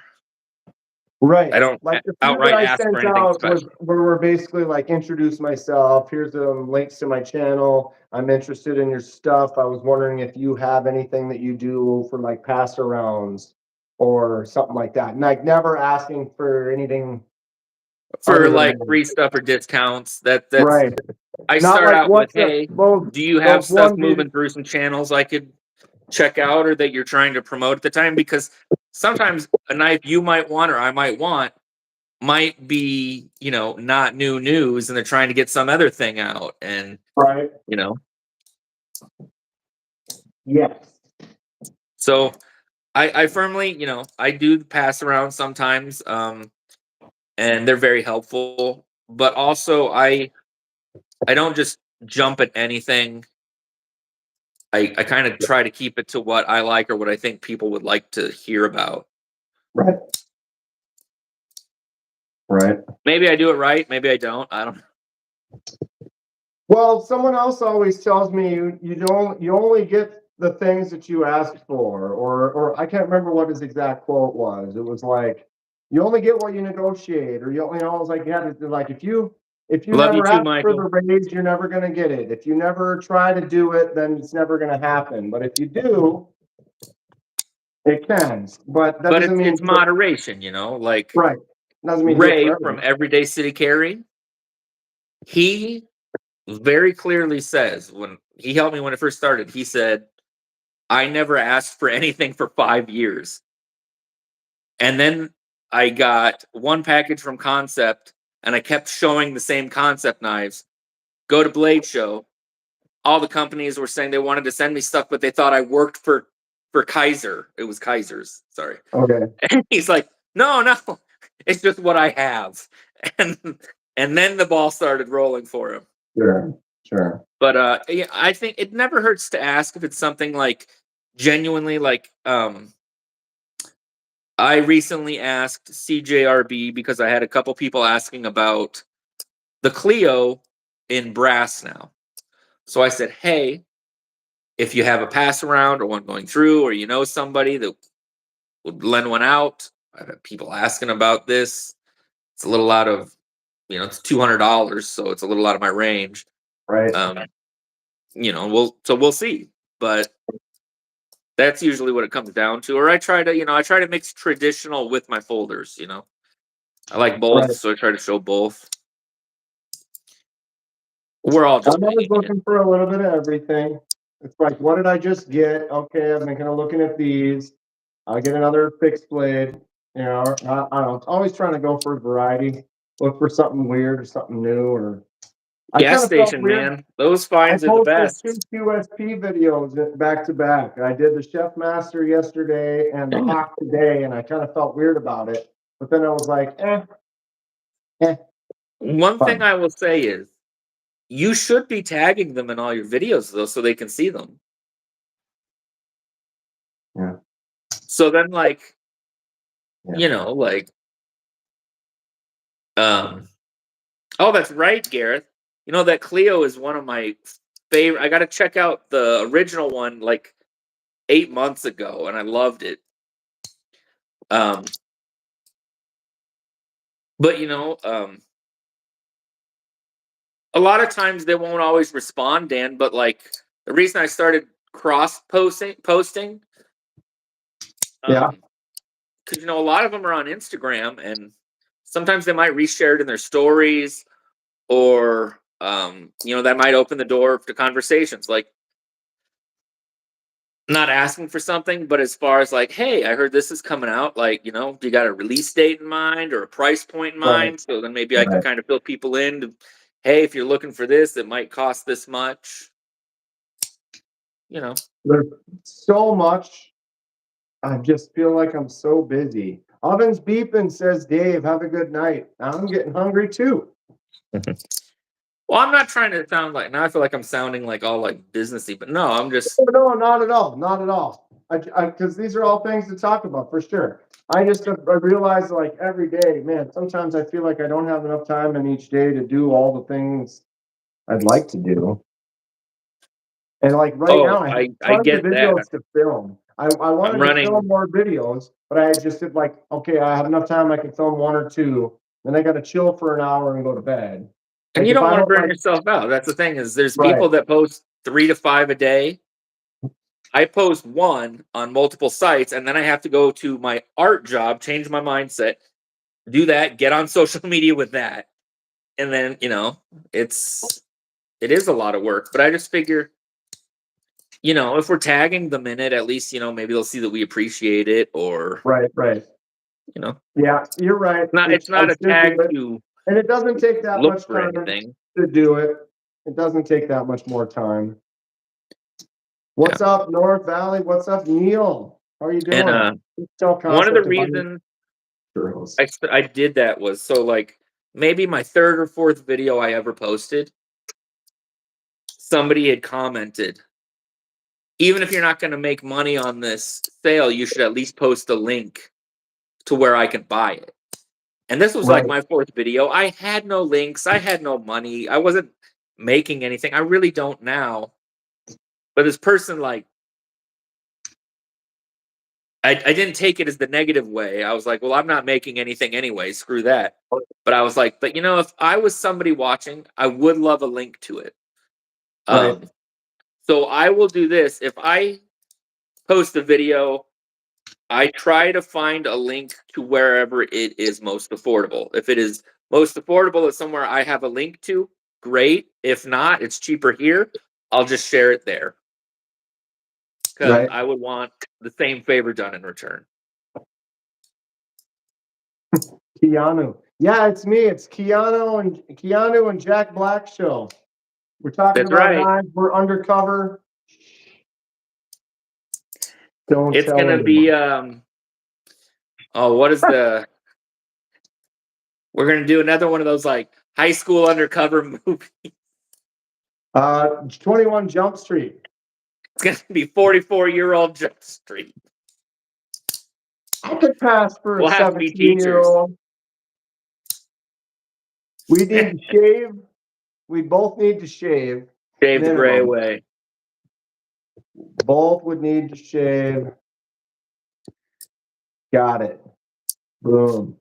Right. I don't Like the few that outright I ask for sent anything out special. were basically like introduce myself. Here's the links to my channel. I'm interested in your stuff. I was wondering if you have anything that you do for like pass arounds or something like that. And like never asking for anything For other than like that. free stuff or discounts. That's Right. I Not start like out with, what's hey, those do you have stuff one moving through some channels I could check out or that you're trying to promote at the time? Because sometimes a knife you might want or I might want might be, not new news and they're trying to get some other thing out. And, right. Yes. so I firmly, I do pass around sometimes, and they're very helpful. But also, I don't just jump at anything. I kind of try to keep it to what I like or what I think people would like to hear about. Right. Right. Maybe I do it right. Maybe I don't. I don't. Well, someone else always tells me you only get the things that you ask for, or I can't remember what his exact quote was. It was like you only get what you negotiate, or it was like like if you Love you never too, ask for the Michael. raise, you're never gonna get it. If you never try to do it, then it's never gonna happen. But if you do, it can. But that But doesn't mean it's moderation, like right. Doesn't mean do it for Ray from everyone. Everyday City Carry. He very clearly says when he helped me when it first started, he said, I never asked for anything for 5 years. And then I got one package from Concept and I kept showing the same Concept knives. Go to Blade Show. All the companies were saying they wanted to send me stuff, but they thought I worked for Kaiser. It was Kaiser's, sorry. Okay. And he's like, no, It's just what I have. And then the ball started rolling for him. Sure. But yeah, I think it never hurts to ask if it's something like genuinely like I recently asked CJRB because I had a couple people asking about the Clio in brass now. So I said, hey, if you have a pass around or one going through, or you know somebody that would lend one out, I've had people asking about this. It's a little out of, it's $200, so it's a little out of my range. Right. We'll see, but that's usually what it comes down to. Or I try to mix traditional with my folders. I like both, Right. so I try to show both. We're all just I'm always winging it. looking for a little bit of everything. It's like, what did I just get? Okay, I'm kind of looking at these. I'll get another fixed blade. I don't know. Always trying to go for variety. Look for something weird or something new. Or I Gas kind of felt station, weird. man. Those I finds are the posted best. 2 QSP videos back to back. I did the Chef Master yesterday and the Hawk today, and I kind of felt weird about it. But then I was like, One thing fun. I will say is you should be tagging them in all your videos though, so they can see them. Yeah. So then, like, Yeah. oh, that's right, Gareth. That Clio is one of my favorite. I got to check out the original one like 8 months ago, and I loved it. Um, but a lot of times they won't always respond, Dan. But like the reason I started cross posting, Yeah. because a lot of them are on Instagram, and sometimes they might reshare it in their stories, or that might open the door to conversations. Like, not asking for something, but as far as like, hey, I heard this is coming out. Like, do you got a release date in mind or a price point in Right. mind? So then maybe I can Right. kind of fill people in. Hey, if you're looking for this, it might cost this much. There's so much. I just feel like I'm so busy. Oven's beeping, says Dave. Have a good night. I'm getting hungry too. Well, I'm not trying to sound like, now I feel like I'm sounding like all like businessy, but no, I'm just, No, not at all. Not at all. Because these are all things to talk about for sure. I realize like every day, man, sometimes I feel like I don't have enough time in each day to do all the things I'd like to do. And like right now, oh, I have I tons of get that. videos to film. I I'm wanted to running. film more videos, but I just said like, okay, I have enough time. I can film one or two. Then I got to chill for an hour and go to bed. And Like you if don't I want to don't burn like, yourself out. That's the thing, is there's right, people that post 3 to 5 a day. I post one on multiple sites, and then I have to go to my art job, change my mindset, do that, get on social media with that. And then, it is a lot of work, but I just figure, if we're tagging them in it, at least, maybe they'll see that we appreciate it, or, right. you know, Yeah, you're right. it's I not a should do tag it. to And it doesn't take that look much for time anything. to do it. It doesn't take that much more time. What's Yeah. up, North Valley? What's up, Neil? How are you And doing? Tell one of the concept to buy reasons churros. I did that was so like maybe my third or fourth video I ever posted, somebody had commented, even if you're not going to make money on this sale, you should at least post a link to where I can buy it. And this was Right, like my fourth video. I had no links. I had no money. I wasn't making anything. I really don't now. But this person, like, I didn't take it as the negative way. I was like, well, I'm not making anything anyway. Screw that. But I was like, but if I was somebody watching, I would love a link to it. right, So I will do this. If I post a video, I try to find a link to wherever it is most affordable. If it is most affordable at somewhere I have a link to, great. If not, it's cheaper here, I'll just share it there. Because right. I would want the same favor done in return. Keanu. Yeah, it's me. It's Keanu and Jack Black show. We're talking That's about right. knives. We're undercover. Don't It's tell gonna be anyone. what is the We're gonna do another one of those like high school undercover movies. 21 Jump Street. It's gonna be 44-year-old Jump Street. I could pass for a We'll have to be teachers. 17-year-old. We need to shave. We both need to shave. Shave the gray Minimum. away. Both would need to shave. Got it. Boom.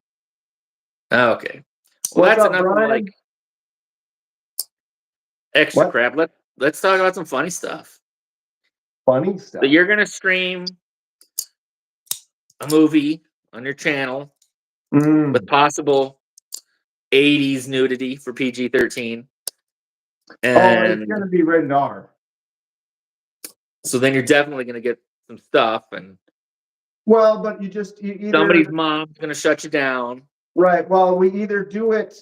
Okay. Well, What's that's up, enough of Brian? like extra What? crap. Let's talk about some funny stuff. Funny stuff. So you're gonna stream a movie on your channel with possible 80s nudity for PG-13. And it's gonna be rated R. So then you're definitely gonna get some stuff, and well, but you either somebody's mom's gonna shut you down. Right. Well, we either do it.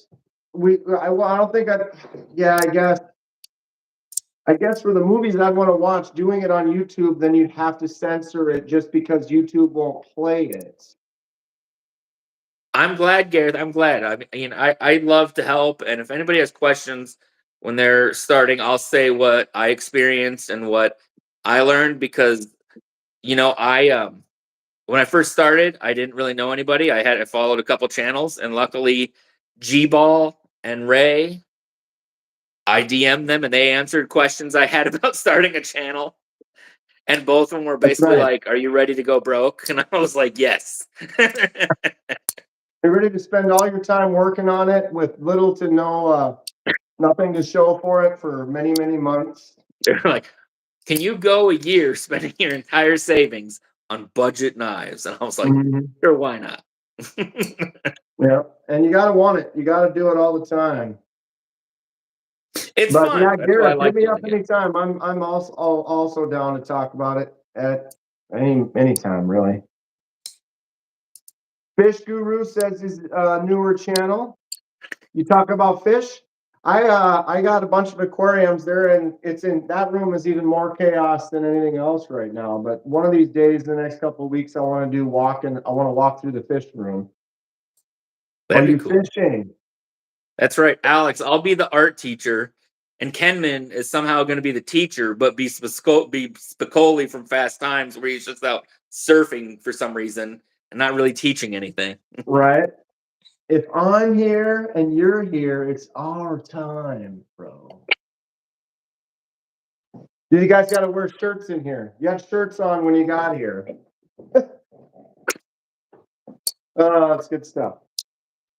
I don't think I. Yeah, I guess for the movies I'd want to watch, doing it on YouTube, then you'd have to censor it just because YouTube won't play it. I'm glad, Gareth. I'm glad. I love to help, and if anybody has questions when they're starting, I'll say what I experienced and what I learned, because I when I first started, I didn't really know anybody. I followed a couple channels, and luckily G-Ball and Ray, I DM'd them and they answered questions I had about starting a channel. And both of them were basically like, "Are you ready to go broke?" And I was like, "Yes." You're ready to spend all your time working on it with little to no, nothing to show for it for many, many months. They're like, "Can you go a year spending your entire savings on budget knives?" And I was like, "Sure, why not?" Yeah, and you gotta want it. You gotta do it all the time. It's fun. Yeah, That's why I Garrett, like hit me up doing it. anytime. I'm also down to talk about it at any time, really. Fish Guru says his newer channel. You talk about fish. I got a bunch of aquariums there, and that room is even more chaos than anything else right now. But one of these days, the next couple of weeks, I want to walk through the fish room. That'd Are be you cool. fishing? That's right, Alex. I'll be the art teacher, and Kenman is somehow going to be the teacher, but be Spicoli from Fast Times, where he's just out surfing for some reason and not really teaching anything. Right. If I'm here and you're here, it's our time, bro. You guys got to wear shirts in here. You had shirts on when you got here. Oh, that's good stuff.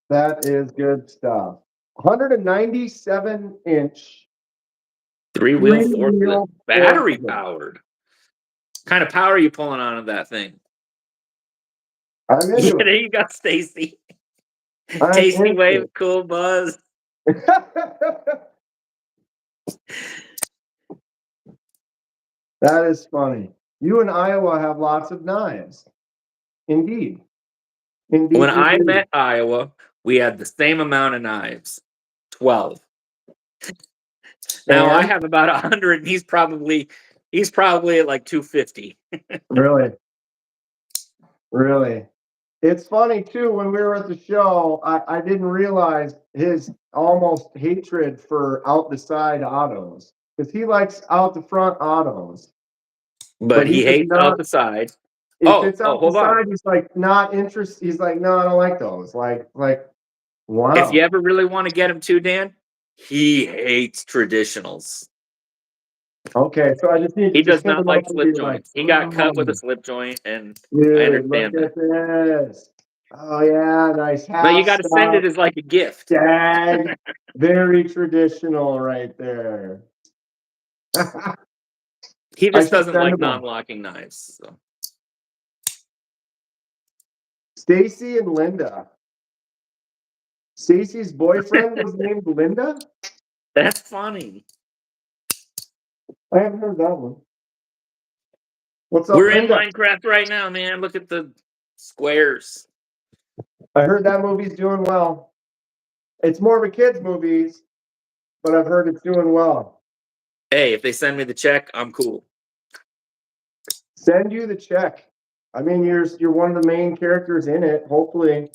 That is good stuff. 197-inch Three-wheel forklift, three-wheel battery forklift. powered. What kind of power are you pulling on of that thing? I'm into it. There you go, Stacy. I'm Tasty into wave, it. cool buzz. That is funny. You in Iowa have lots of knives. Indeed. Indeed. When you I do. met Iowa, we had the same amount of knives, 12. Now I And have about 100, and he's probably at like 250. really, really. It's funny too, when we were at the show, I didn't realize his almost hatred for out the side autos. Because he likes out the front autos. But he does hates not, out the side. if it's out the Hold on. side, he's like not interested. He's like, no, I don't like those. Like, wow. If you ever really want to get him too, Dan, he hates traditionals. Okay, so I just need to He does hit not him like up and slip be like, joints. He got cut with a slip joint, and I dude, understand look that. at this. Oh yeah, nice half. But you got to send it as like a gift. Dang, very traditional right there. He just doesn't send like him one. non-locking knives. So. Stacy and Linda. Stacy's boyfriend was named Linda? That's funny. I haven't heard that one. What's up, We're Linda? in Minecraft right now, man. Look at the squares. I heard that movie's doing well. It's more of a kids' movie, but I've heard it's doing well. Hey, if they send me the check, I'm cool. Send you the check. I mean, you're one of the main characters in it. Hopefully,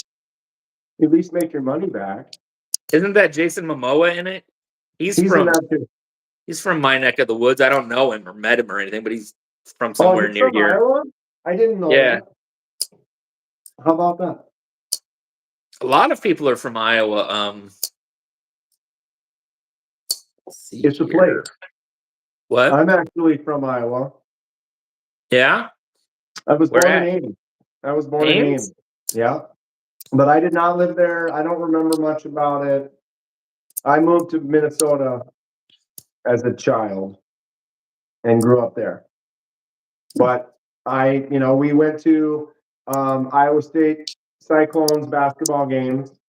At least make your money back. Isn't that Jason Momoa in it? He's in from that too. he's from my neck of the woods. I don't know him or met him or anything, but he's from Oh, somewhere he's near from here. Iowa? I didn't know Yeah. that. How about that? A lot of people are from Iowa. Let's see It's a here. place. What? I'm actually from Iowa. Yeah? I was Where born in at? Ames. I was born in Ames? Ames. Yeah. But I did not live there. I don't remember much about it. I moved to Minnesota as a child and grew up there. But we went to Iowa State Cyclones basketball games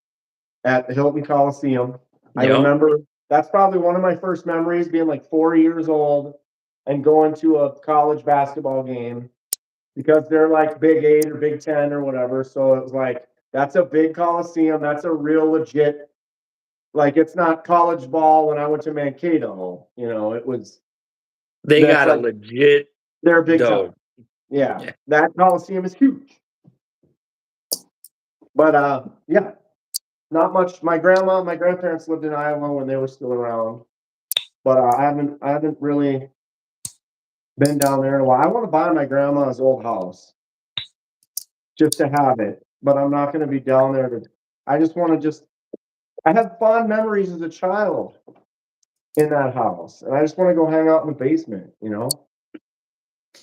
at the Hilton Coliseum. I Yep. remember that's probably one of my first memories, being like 4 years old and going to a college basketball game, because they're like Big 8 or Big 10 or whatever. So it was like, that's a big Coliseum. That's a real legit, like, it's not college ball when I went to Mankato. It was, They that's got a like, legit they're big time. dough. Yeah. Yeah. That Coliseum is huge. But yeah, not much. My grandparents lived in Iowa when they were still around. But I haven't really been down there in a while. I want to buy my grandma's old house just to have it, but I'm not going to be down there to. I just want to I have fond memories as a child in that house, and I just want to go hang out in the basement.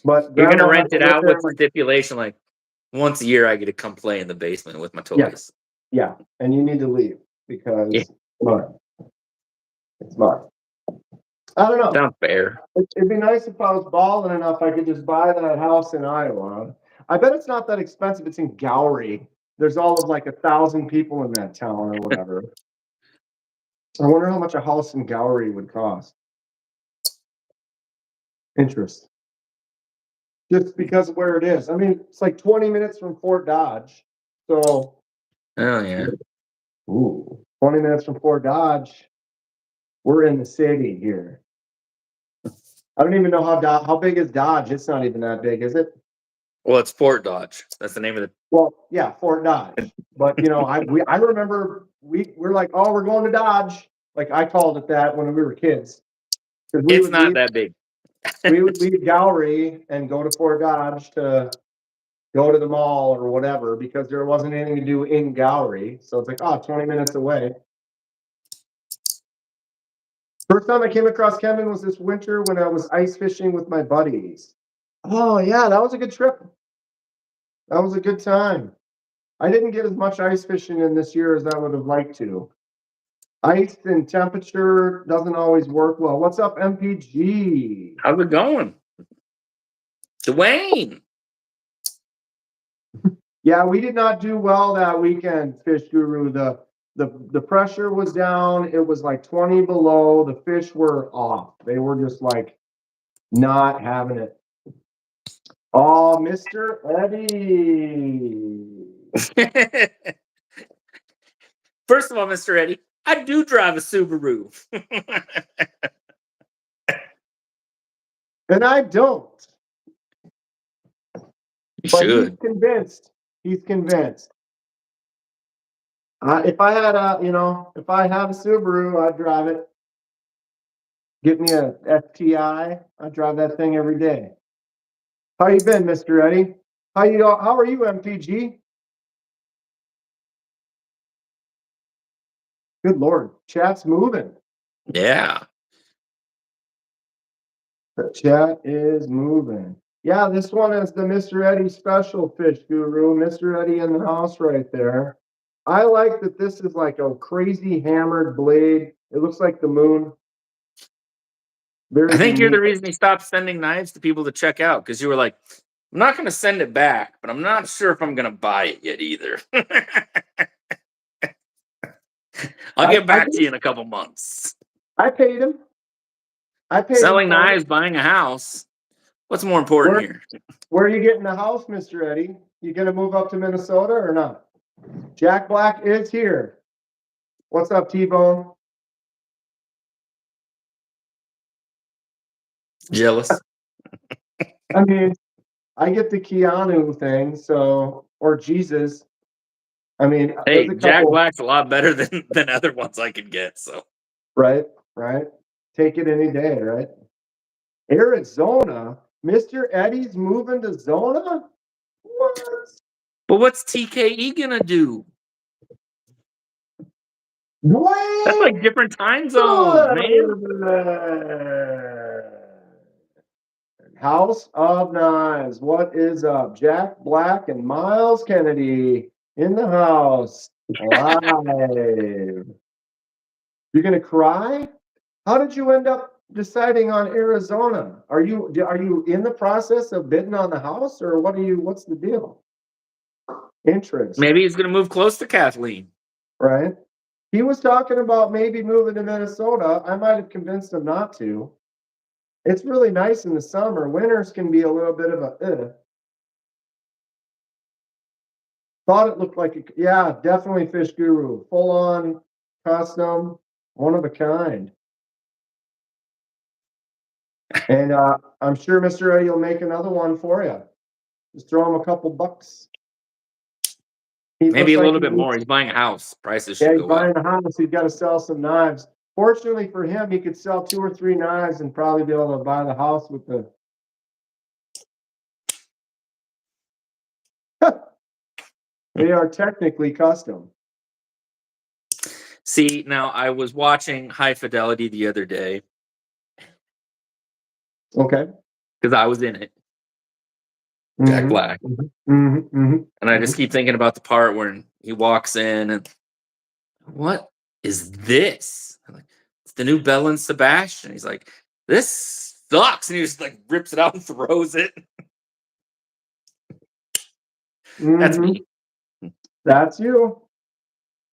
But You're gonna grandma rent hasn't it lived out there. with stipulation, like once a year I get to come play in the basement with my Yeah, toys. yeah, and you need to leave because Yeah. it's mine. I don't know. Sounds fair. It'd be nice if I was balling enough I could just buy that house in Iowa. I bet it's not that expensive. It's in Gowrie. There's all of like 1,000 people in that town or whatever. I wonder how much a house in Gowrie would cost. Interest. Just because of where it is. I mean, it's like 20 minutes from Fort Dodge. So, Oh yeah. 20 minutes from Fort Dodge. We're in the city here. I don't even know how big is Dodge. It's not even that big, is it? Well, it's Fort Dodge. That's the name of the. Well, yeah, Fort Dodge. But I remember we're like, oh, we're going to Dodge. Like, I called it that when we were kids, because we It's would not leave that big. we would leave Gowrie and go to Fort Dodge to go to the mall or whatever, because there wasn't anything to do in Gowrie. So it's like, 20 minutes away. First time I came across Kevin was this winter when I was ice fishing with my buddies. Oh yeah, that was a good trip. That was a good time. I didn't get as much ice fishing in this year as I would have liked to. Ice and temperature doesn't always work well. What's up, MPG? How's it going, Dwayne? Yeah, we did not do well that weekend, Fish Guru. The pressure was down. It was like 20 below. The fish were off. They were just like not having it. Oh, Mr. Eddie. First of all, Mr. Eddie, I do drive a Subaru. And I don't. You But he's should. convinced. He's convinced. If I had if I have a Subaru, I'd drive it. Get me a FTI. I drive that thing every day. How you been, Mr. Eddie? How are you, MPG? Good Lord, chat's moving. Yeah. The chat is moving. Yeah, this one is the Mr. Eddie special, Fish Guru. Mr. Eddie in the house right there. I like that this is like a crazy hammered blade. It looks like the moon. Very I think you're the unique. reason he stopped sending knives to people to check out, because you were like, I'm not going to send it back, but I'm not sure if I'm going to buy it yet either. I'll get back to you in a couple months. I paid him. Selling For knives, it. buying a house. What's more important here? Where are you getting the house, Mr. Eddie? You gonna move up to Minnesota or not? Jack Black is here. What's up, T-Bone? Jealous. I mean, I get the Keanu thing, or Jesus. I mean, there's Hey, a Jack couple, Black's a lot better than other ones I could get. So, right? Right. Take it any day, right? Arizona, Mr. Eddie's moving to Zona. What? but what's TKE gonna do? That's like Wait. different time zones, man. House of Knives. What is up? Jack Black and Miles Kennedy in the house live. You're gonna cry? How did you end up deciding on Arizona? Are you in the process of bidding on the house, or what's the deal? Interest, Maybe he's gonna move close to Kathleen. right? He was talking about maybe moving to Minnesota. I might have convinced him not to. It's really nice in the summer. Winters can be a little bit of a Thought it looked like yeah, definitely Fish Guru. Full on custom, one of a kind. And I'm sure Mr. Eddie will make another one for you. Just throw him a couple bucks. He Maybe looks a like little he bit more. needs, He's buying a house. Prices yeah, should he's go up. buying a house. He's got to sell some knives. Fortunately for him, he could sell 2 or 3 knives and probably be able to buy the house with the. They are technically custom. See, now I was watching High Fidelity the other day Okay. because I was in it, Jack Black, and I just keep thinking about the part where he walks in and what is this? I'm like, it's the new Bell and Sebastian. He's like, this sucks, and he just like rips it out and throws it. That's me. That's you.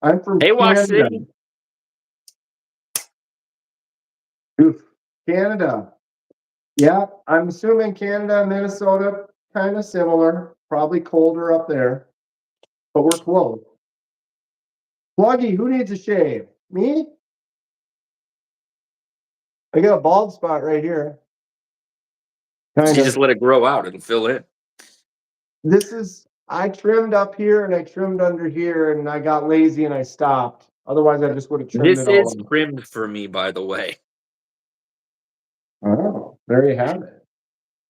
I'm from Hey, Wash Canada. City. Oof. Canada. Yeah, I'm assuming Canada and Minnesota kind of similar, probably colder up there, but we're close. Pluggy, who needs a shave? Me? I got a bald spot right here. You Kind just of. let it grow out; it'll fill in. I trimmed up here and I trimmed under here and I got lazy and I stopped. Otherwise, I just would have trimmed This it all is up. trimmed for me, by the way. Oh, there you have it.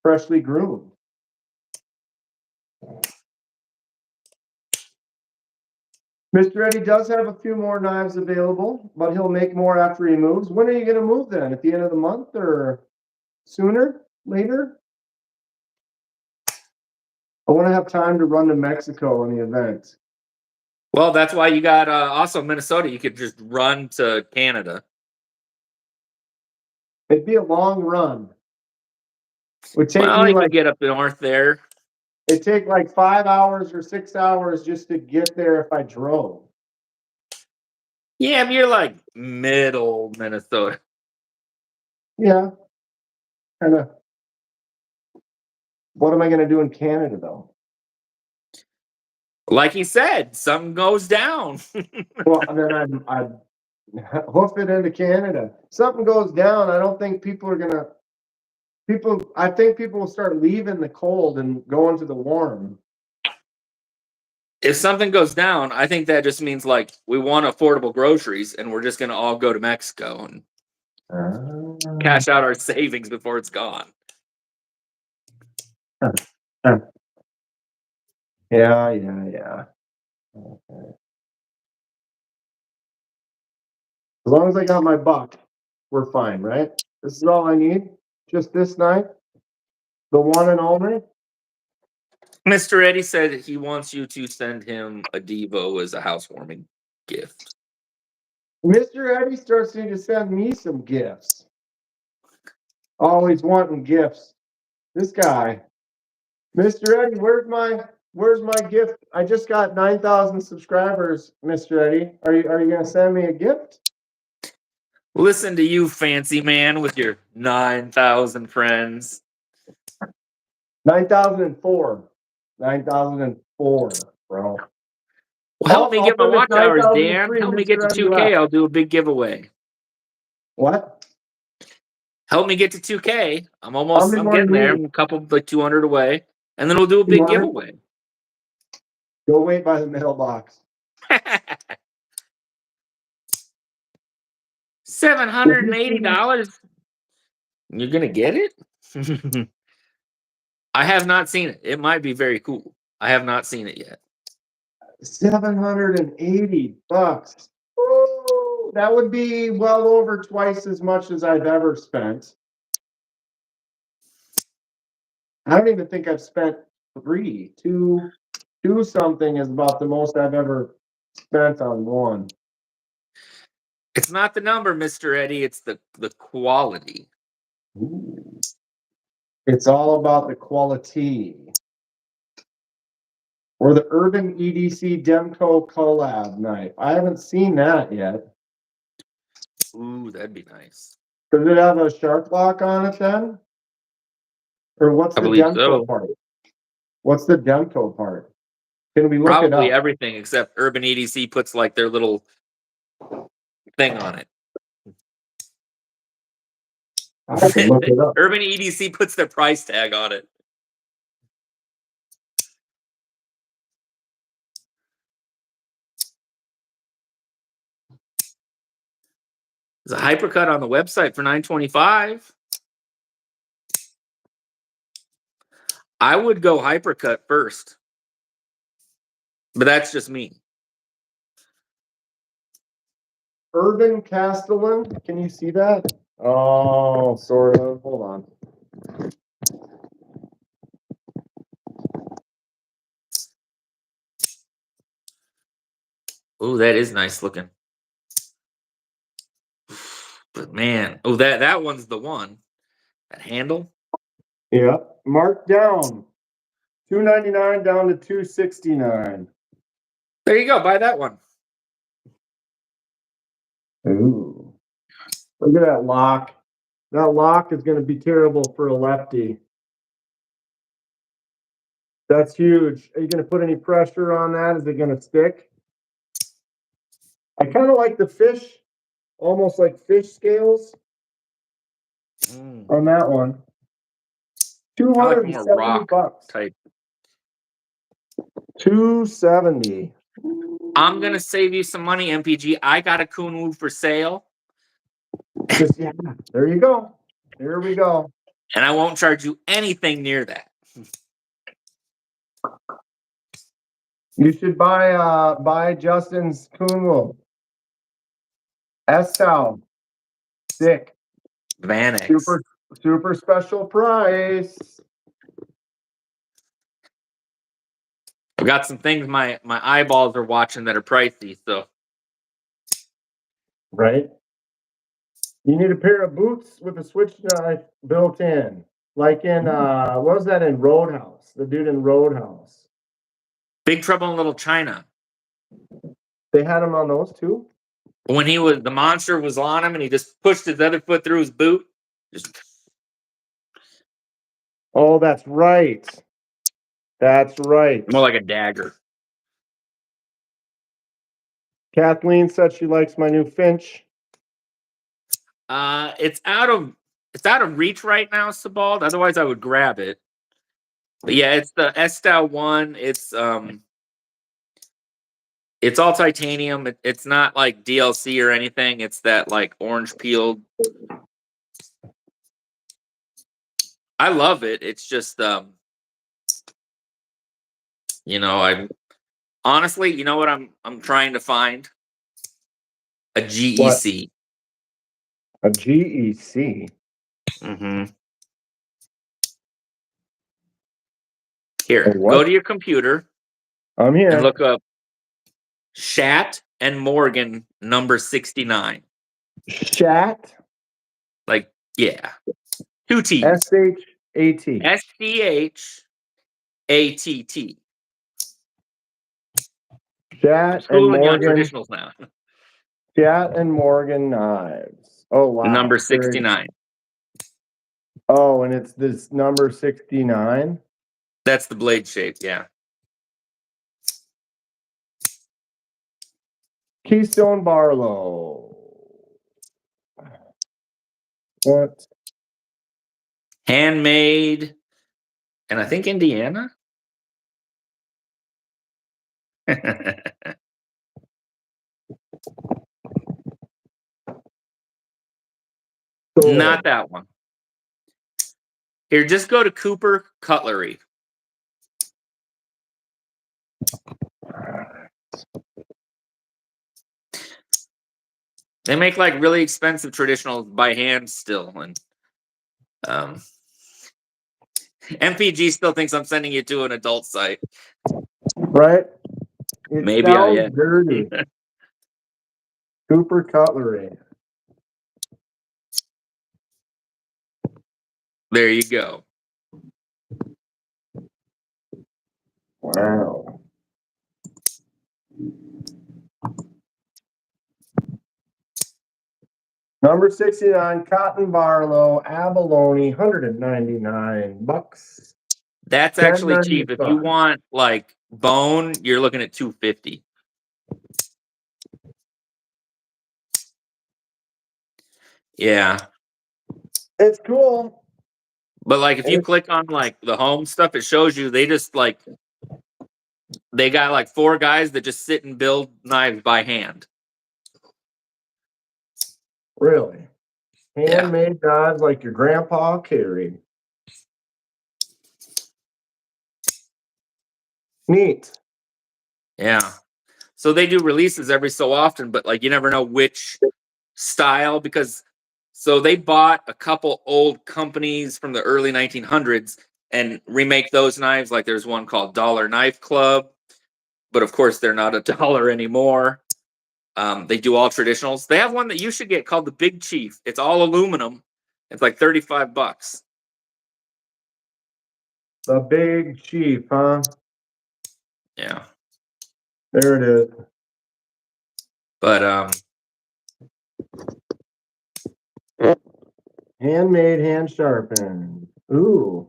Freshly groomed. Mr. Eddie does have a few more knives available, but he'll make more after he moves. When are you going to move then? At the end of the month or sooner? Later? I want to have time to run to Mexico in the event. Well, that's why you got also Minnesota. You could just run to Canada. It'd be a long run. It would take Well, me you could like get up north there. it'd take like 5 hours or 6 hours just to get there if I drove. Yeah, but you're like middle Minnesota. Yeah, kind of. What am I going to do in Canada though? Like he said, something goes down. Well, then I'd hoof it into Canada. Something goes down. I don't think people are gonna. I think people will start leaving the cold and going to the warm. If something goes down, I think that just means like we want affordable groceries and we're just going to all go to Mexico and cash out our savings before it's gone. Yeah. Okay. As long as I got my buck, we're fine, right? This is all I need. Just this night, the one and only. Mr. Eddie said he wants you to send him a Devo as a housewarming gift. Mr. Eddie starts to send me some gifts. Always wanting gifts. This guy, Mr. Eddie, where's my gift? I just got 9,000 subscribers, Mr. Eddie. Are you gonna send me a gift? Listen to you, fancy man, with your 9,000 friends. 9,004. 9,004, bro. Well, help me get my send this watch hours, Dan. 9,003 Help me get to Mr. Eddie 2K. left. I'll do a big giveaway. What? Help me get to 2K. I'm many more getting you there. need? I'm a couple, like 200 away. And then we'll do a big 200? giveaway. Go wait by the mailbox. $780. You're gonna get it? I have not seen it. It might be very cool. I have not seen it yet. $780. Ooh, that would be well over twice as much as I've ever spent. I don't even think I've spent two something is about the most I've ever spent on one. It's not the number, Mr. Eddie. It's the quality. Ooh. It's all about the quality. Or the Urban EDC Demco collab knife. I haven't seen that yet. Ooh, that'd be nice. Does it have a shark lock on it then? Or what's I the believe Demco so. part? What's the Demco part? Can we look it Probably up? everything except Urban EDC puts like their little thing on it. I can look it up. Urban EDC puts their price tag on it. There's a hypercut on the website for $925. I would go hypercut first, but that's just me. Urban Castellan, can you see that? Oh, sort of. Hold on. Oh, that is nice looking. But man, oh that one's the one. That handle. Yeah, marked down. $299 down to $269. There you go. Buy that one. Ooh. Look at that lock. That lock is going to be terrible for a lefty. That's huge. Are you going to put any pressure on that? Is it going to stick? I kind of like the fish, almost like fish scales on that one. I like more 270 rock bucks. type. 270. I'm gonna save you some money, MPG. I got a Kunwu for sale, Just, yeah, there you go. Here we go. and I won't charge you anything near that. You should buy Justin's Kunwu. S-Town. Sick. Vanex. Super special price. I've got some things my eyeballs are watching that are pricey, so Right? You need a pair of boots with a switch knife built in. Like in what was that in Roadhouse? The dude in Roadhouse. Big Trouble in Little China. They had him on those too? When the monster was on him and he just pushed his other foot through his boot. Just Oh, that's right. That's right. more like a dagger. Kathleen said she likes my new Finch. It's out of reach right now, Sebald. Otherwise I would grab it. But yeah, it's the S-Style one. It's all titanium. It's not like DLC or anything. It's that like orange peeled. I love it. It's just I'm honestly, you know what I'm trying to find? A GEC. What? A GEC. Mm-hmm. Here, A what? go to your computer I'm here. and look up Shat and Morgan number 69. Shat? Like, yeah. 2 T's. S-H-A-T. SCHATT. Shat and Schooling you on Morgan. traditionals now. Shat and Morgan knives. Oh, wow. Number 69. Oh, and it's this number 69? That's the blade shape, yeah. Keystone Barlow. What? Handmade. And I think Indiana. Cool. Not that one. Here, just go to Cooper Cutlery. They make like really expensive traditionals by hand still, and MPG still thinks I'm sending you to an adult site. Right? It Maybe I sounds am. dirty. Cooper Cutlery. There you go. Wow. Number 69, Cotton Barlow, Abalone, $199. That's actually cheap. If you $10.95. want like bone, you're looking at $250. Yeah. It's cool. But like if you click on like the home stuff, it shows you they just like they got like 4 guys that just sit and build knives by hand. Really? Yeah. Handmade knives like your grandpa carried. Neat. Yeah. So they do releases every so often, but like you never know which style because so they bought a couple old companies from the early 1900s and remake those knives. Like there's one called Dollar Knife Club, but of course they're not $1 anymore. They do all traditionals. They have one that you should get called the Big Chief. It's all aluminum. It's like $35. The Big Chief, huh? Yeah. There it is. But Handmade, hand sharpened. Ooh,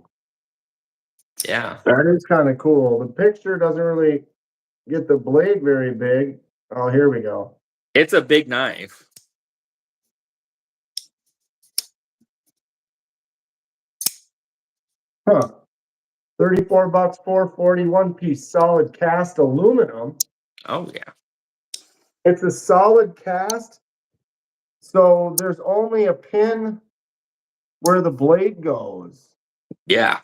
yeah. that is kind of cool. The picture doesn't really get the blade very big. Oh, here we go. It's a big knife. Huh. $34, 441 piece solid cast aluminum. Oh yeah. It's a solid cast. So there's only a pin where the blade goes. Yeah.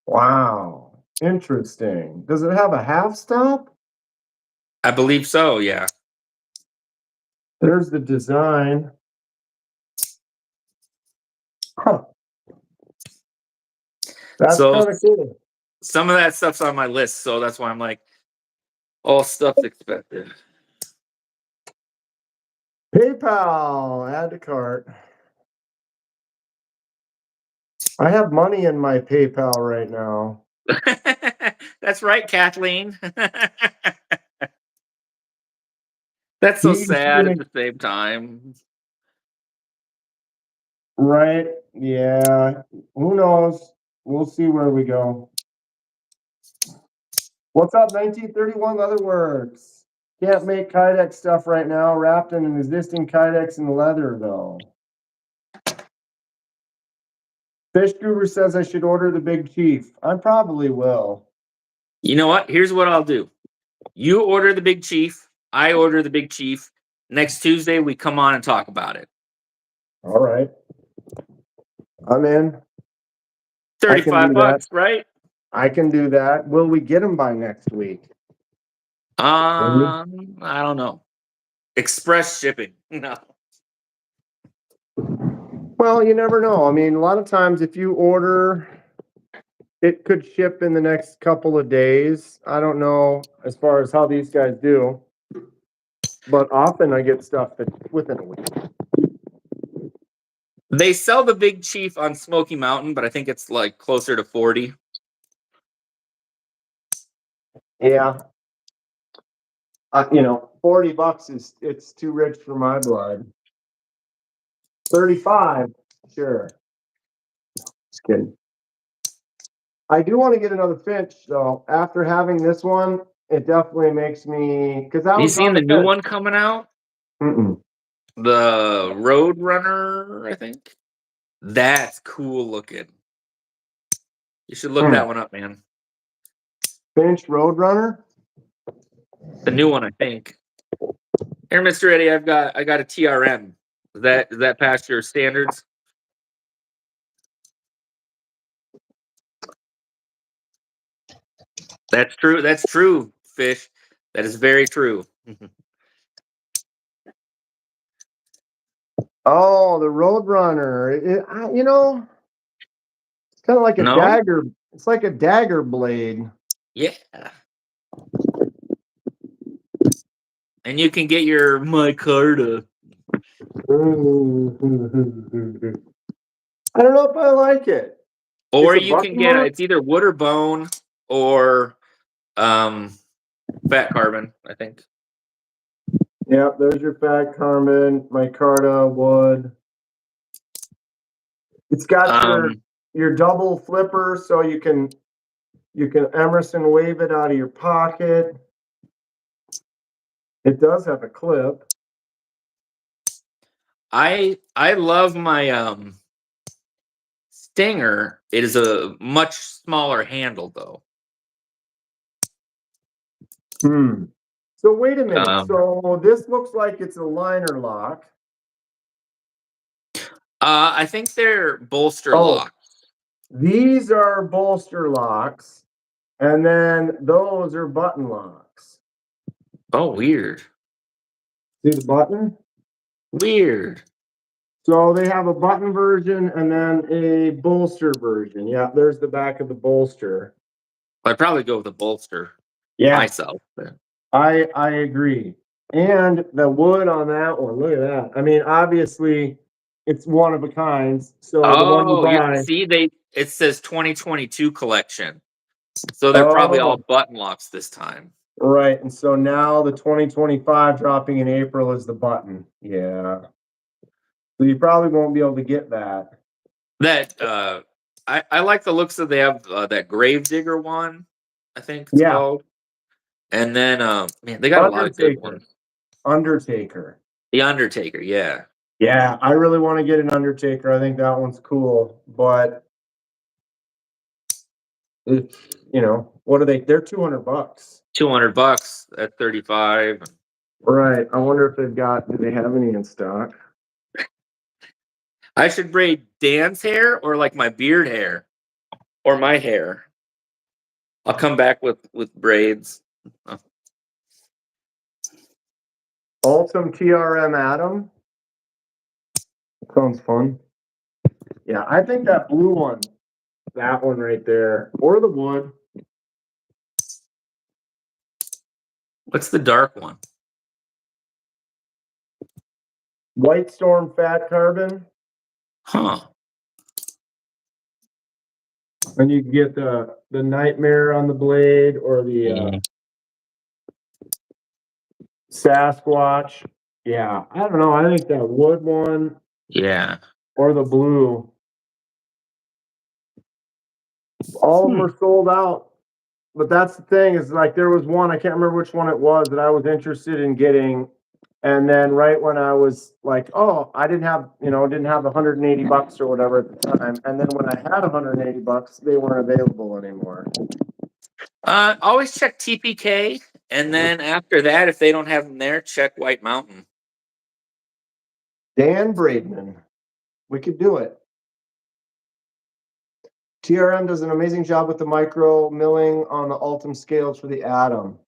Wow. Interesting. Does it have a half stop? I believe so, yeah. There's the design. Huh. That's So kind of cool. some of that stuff's on my list, so that's why I'm like, all stuff's expensive. PayPal, add to cart. I have money in my PayPal right now. That's right, Kathleen. That's so sad at the same time. Right? Yeah. Who knows? We'll see where we go. What's up, 1931 Leatherworks? Can't make Kydex stuff right now. Wrapped in an existing Kydex in leather, though. Fish Guru says I should order the Big Chief. I probably will. You know what? Here's what I'll do. You order the Big Chief. I order the Big Chief. Next Tuesday, we come on and talk about it. All right. I'm in. $35, right? I can do that. Will we get them by next week? I don't know. Express shipping. No. Well, you never know. I mean, a lot of times if you order, it could ship in the next couple of days. I don't know as far as how these guys do, but often I get stuff that's within a week. They sell the Big Chief on Smoky Mountain, but I think it's like closer to 40. Yeah. $40 it's too rich for my blood. 35, sure. Just kidding. I do want to get another Finch though. After having this one, it definitely makes me because I You was seen on the the new fence. one coming out? Mm-mm. The Road Runner, I think. That's cool looking. You should look that one up, man. Finch Roadrunner. The new one, I think. Here, Mr. Eddie, I got a TRM. Is that past your standards? That's true. That's true, Fish. That is very true. Oh, the Roadrunner. You know, it's kind of like a No? dagger. It's like a dagger blade. Yeah. And you can get your micarta. I don't know if I like it. Or It's a you can button get lock. it's either wood or bone or fat carbon, I think. Yeah, there's your fat carbon, micarta, wood. It's got Um your double flipper, so you can Emerson wave it out of your pocket. It does have a clip. I love my Stinger. It is a much smaller handle though. Hmm. So wait a minute. Um So this looks like it's a liner lock. I think they're bolster Oh, lock. these are bolster locks, and then those are button locks. Oh, weird. See the button? Weird. So they have a button version and then a bolster version. Yeah, there's the back of the bolster. I'd probably go with a bolster Yeah, myself. But I agree. And the wood on that one, look at that. I mean, obviously it's one of a kind. So the one you oh, you buy, see it says 2022 collection. So they're probably all oh, button locks this time. right. And so now the 2025 dropping in April is the button. Yeah. So you probably won't be able to get that. That I like the looks of they have that Gravedigger one, I think it's Yeah. called. And then man, they got a lot of good Undertaker. ones. Undertaker. The Undertaker, yeah. Yeah, I really want to get an Undertaker. I think that one's cool, but it's, you know, what are they? They're $200. $200 at 35. Right. I wonder if they've got, do they have any in stock? I should braid Dan's hair or like my beard hair or my hair. I'll come back with braids. Ultim TRM Atom. Sounds fun. Yeah, I think that blue one, that one right there, or the wood. What's the dark one? White Storm Fat Carbon. Huh. And you can get the Nightmare on the blade or the Sasquatch. Yeah, I don't know. I think that wood one Yeah. or the blue. All of them are sold out. But that's the thing is like there was one, I can't remember which one it was that I was interested in getting. And then right when I was like, oh, I didn't have, didn't have $180 or whatever at the time. And then when I had $180, they weren't available anymore. Always check TPK, and then after that, if they don't have them there, check White Mountain. Dan Braidman. We could do it. TRM does an amazing job with the micro milling on the Ultim scales for the Atom.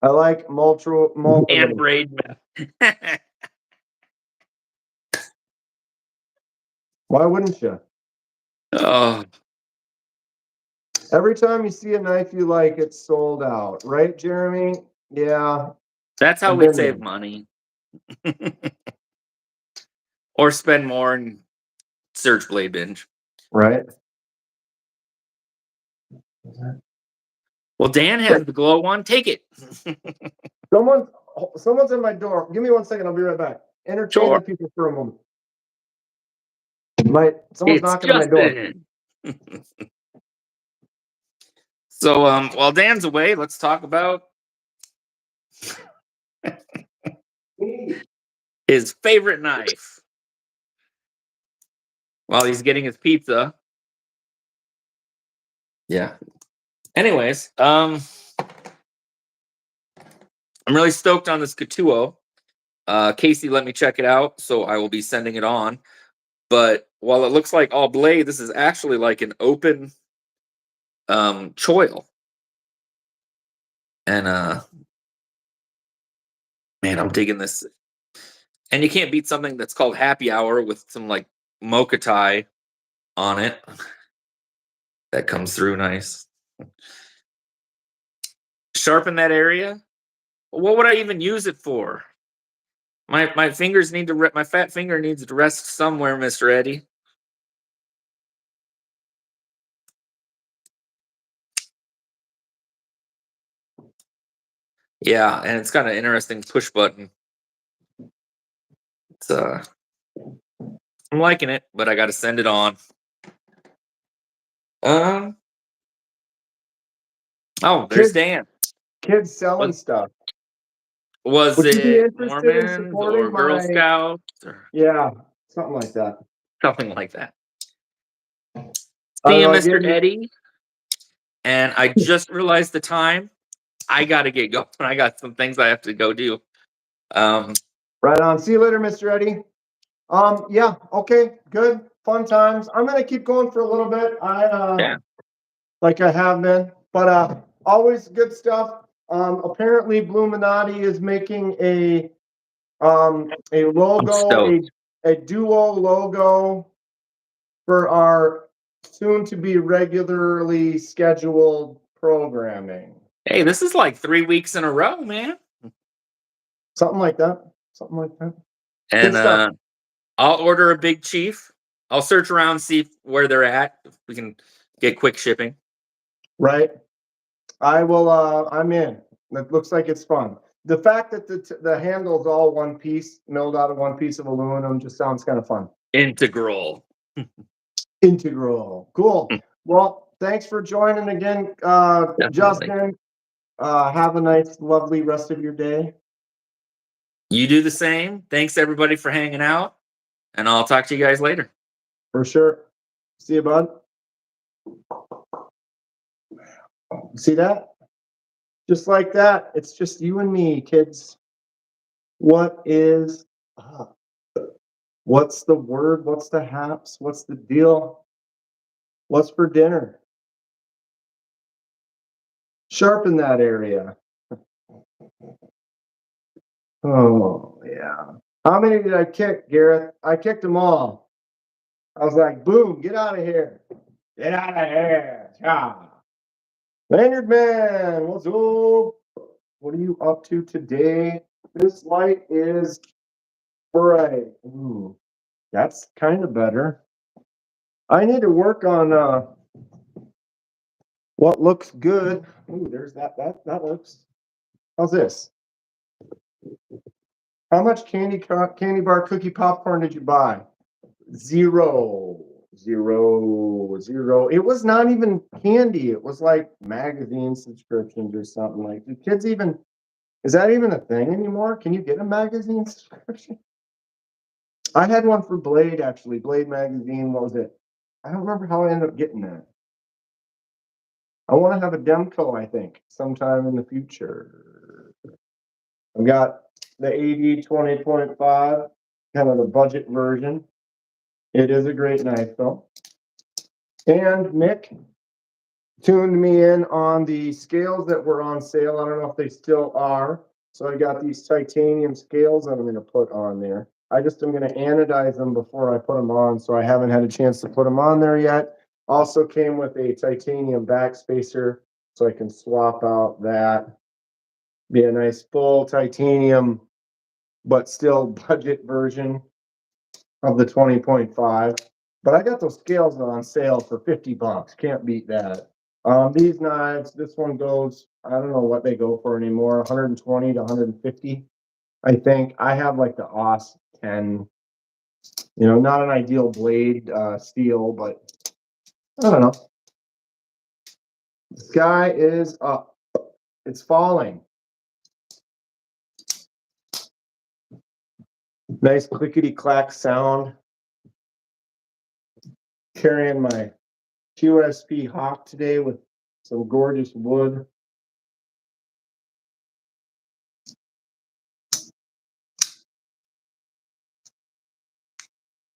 I like And braid. Why wouldn't you? Oh, Every time you see a knife you like, it's sold out, right, Jeremy? Yeah, that's how I've we been save there. money. Or spend more and search Blade Binge. Right? Well, Dan has the glow one. Take it. Someone's at my door. Give me 1 second. I'll be right back. Entertain Sure. the people for a moment. Someone's It's knocking at my door. Justin. So, while Dan's away, let's talk about his favorite knife. While he's getting his pizza. Yeah. Anyways, I'm really stoked on this Katuo. Casey let me check it out, so I will be sending it on. But while it looks like all blade, this is actually like an open choil. And man, I'm digging this. And you can't beat something that's called happy hour with some like mocha tie on it. That comes through nice. Sharpen that area. What would I even use it for? My fingers need to my fat finger needs to rest somewhere, Mr. Eddie. Yeah, and it's got an interesting push button. It's I'm liking it, but I got to send it on. Oh, there's Kids, Dan. kids selling Was, stuff. was Would you be it interested in Mormons or supporting Girl my? Scouts or Yeah, something like that. something like that? I See you, will give Mr. you. Eddie. And I just realized the time. I got to get going. I got some things I have to go do. Right on. See you later, Mr. Eddie. Yeah, okay, good, fun times. I'm gonna keep going for a little bit. Yeah. Like I have been, but always good stuff. Apparently Bluminati is making a logo, stoked. a duo logo for our soon to be regularly scheduled programming. Hey, this is like 3 weeks in a row, man. Something like that. Something like that. Good And stuff. I'll order a big chief. I'll search around, see where they're at. If we can get quick shipping. Right. I will. I'm in. It looks like it's fun. The fact that the handle is all one piece, milled out of one piece of aluminum, just sounds kind of fun. Integral. Integral. Cool. Well, thanks for joining again, Definitely. Justin. Have a nice, lovely rest of your day. You do the same. Thanks everybody for hanging out. And I'll talk to you guys later. For sure. See you, bud. See that? Just like that. It's just you and me, kids. What is up? What's the word? What's the haps? What's the deal? What's for dinner? Sharpen that area. Oh, yeah. How many did I kick, Gareth? I kicked them all. I was like, boom, get out of here. Get out of here. Yeah. Lanyard man, what's up? What are you up to today? This light is bright. Ooh, that's kind of better. I need to work on what looks good. Ooh, there's that looks. How's this? How much candy bar cookie popcorn did you buy? Zero. It was not even candy. It was like magazine subscriptions or something like. Do kids even? Is that even a thing anymore? Can you get a magazine subscription? I had one for Blade actually. Blade magazine. What was it? I don't remember how I ended up getting that. I want to have a Demco, I think, sometime in the future. I've got the AD 20.5, kind of the budget version. It is a great knife, though. And Mick tuned me in on the scales that were on sale. I don't know if they still are. So I got these titanium scales that I'm going to put on there. I just am going to anodize them before I put them on. So I haven't had a chance to put them on there yet. Also came with a titanium backspacer, so I can swap out that. Be a nice full titanium, but still budget version of the 20.5. But I got those scales on sale for $50. Can't beat that. These knives, this one goes, I don't know what they go for anymore, 120 to 150. I think I have like the OS 10, not an ideal blade steel, but I don't know. The sky is up. It's falling. Nice clickety clack sound. Carrying my QSP Hawk today with some gorgeous wood.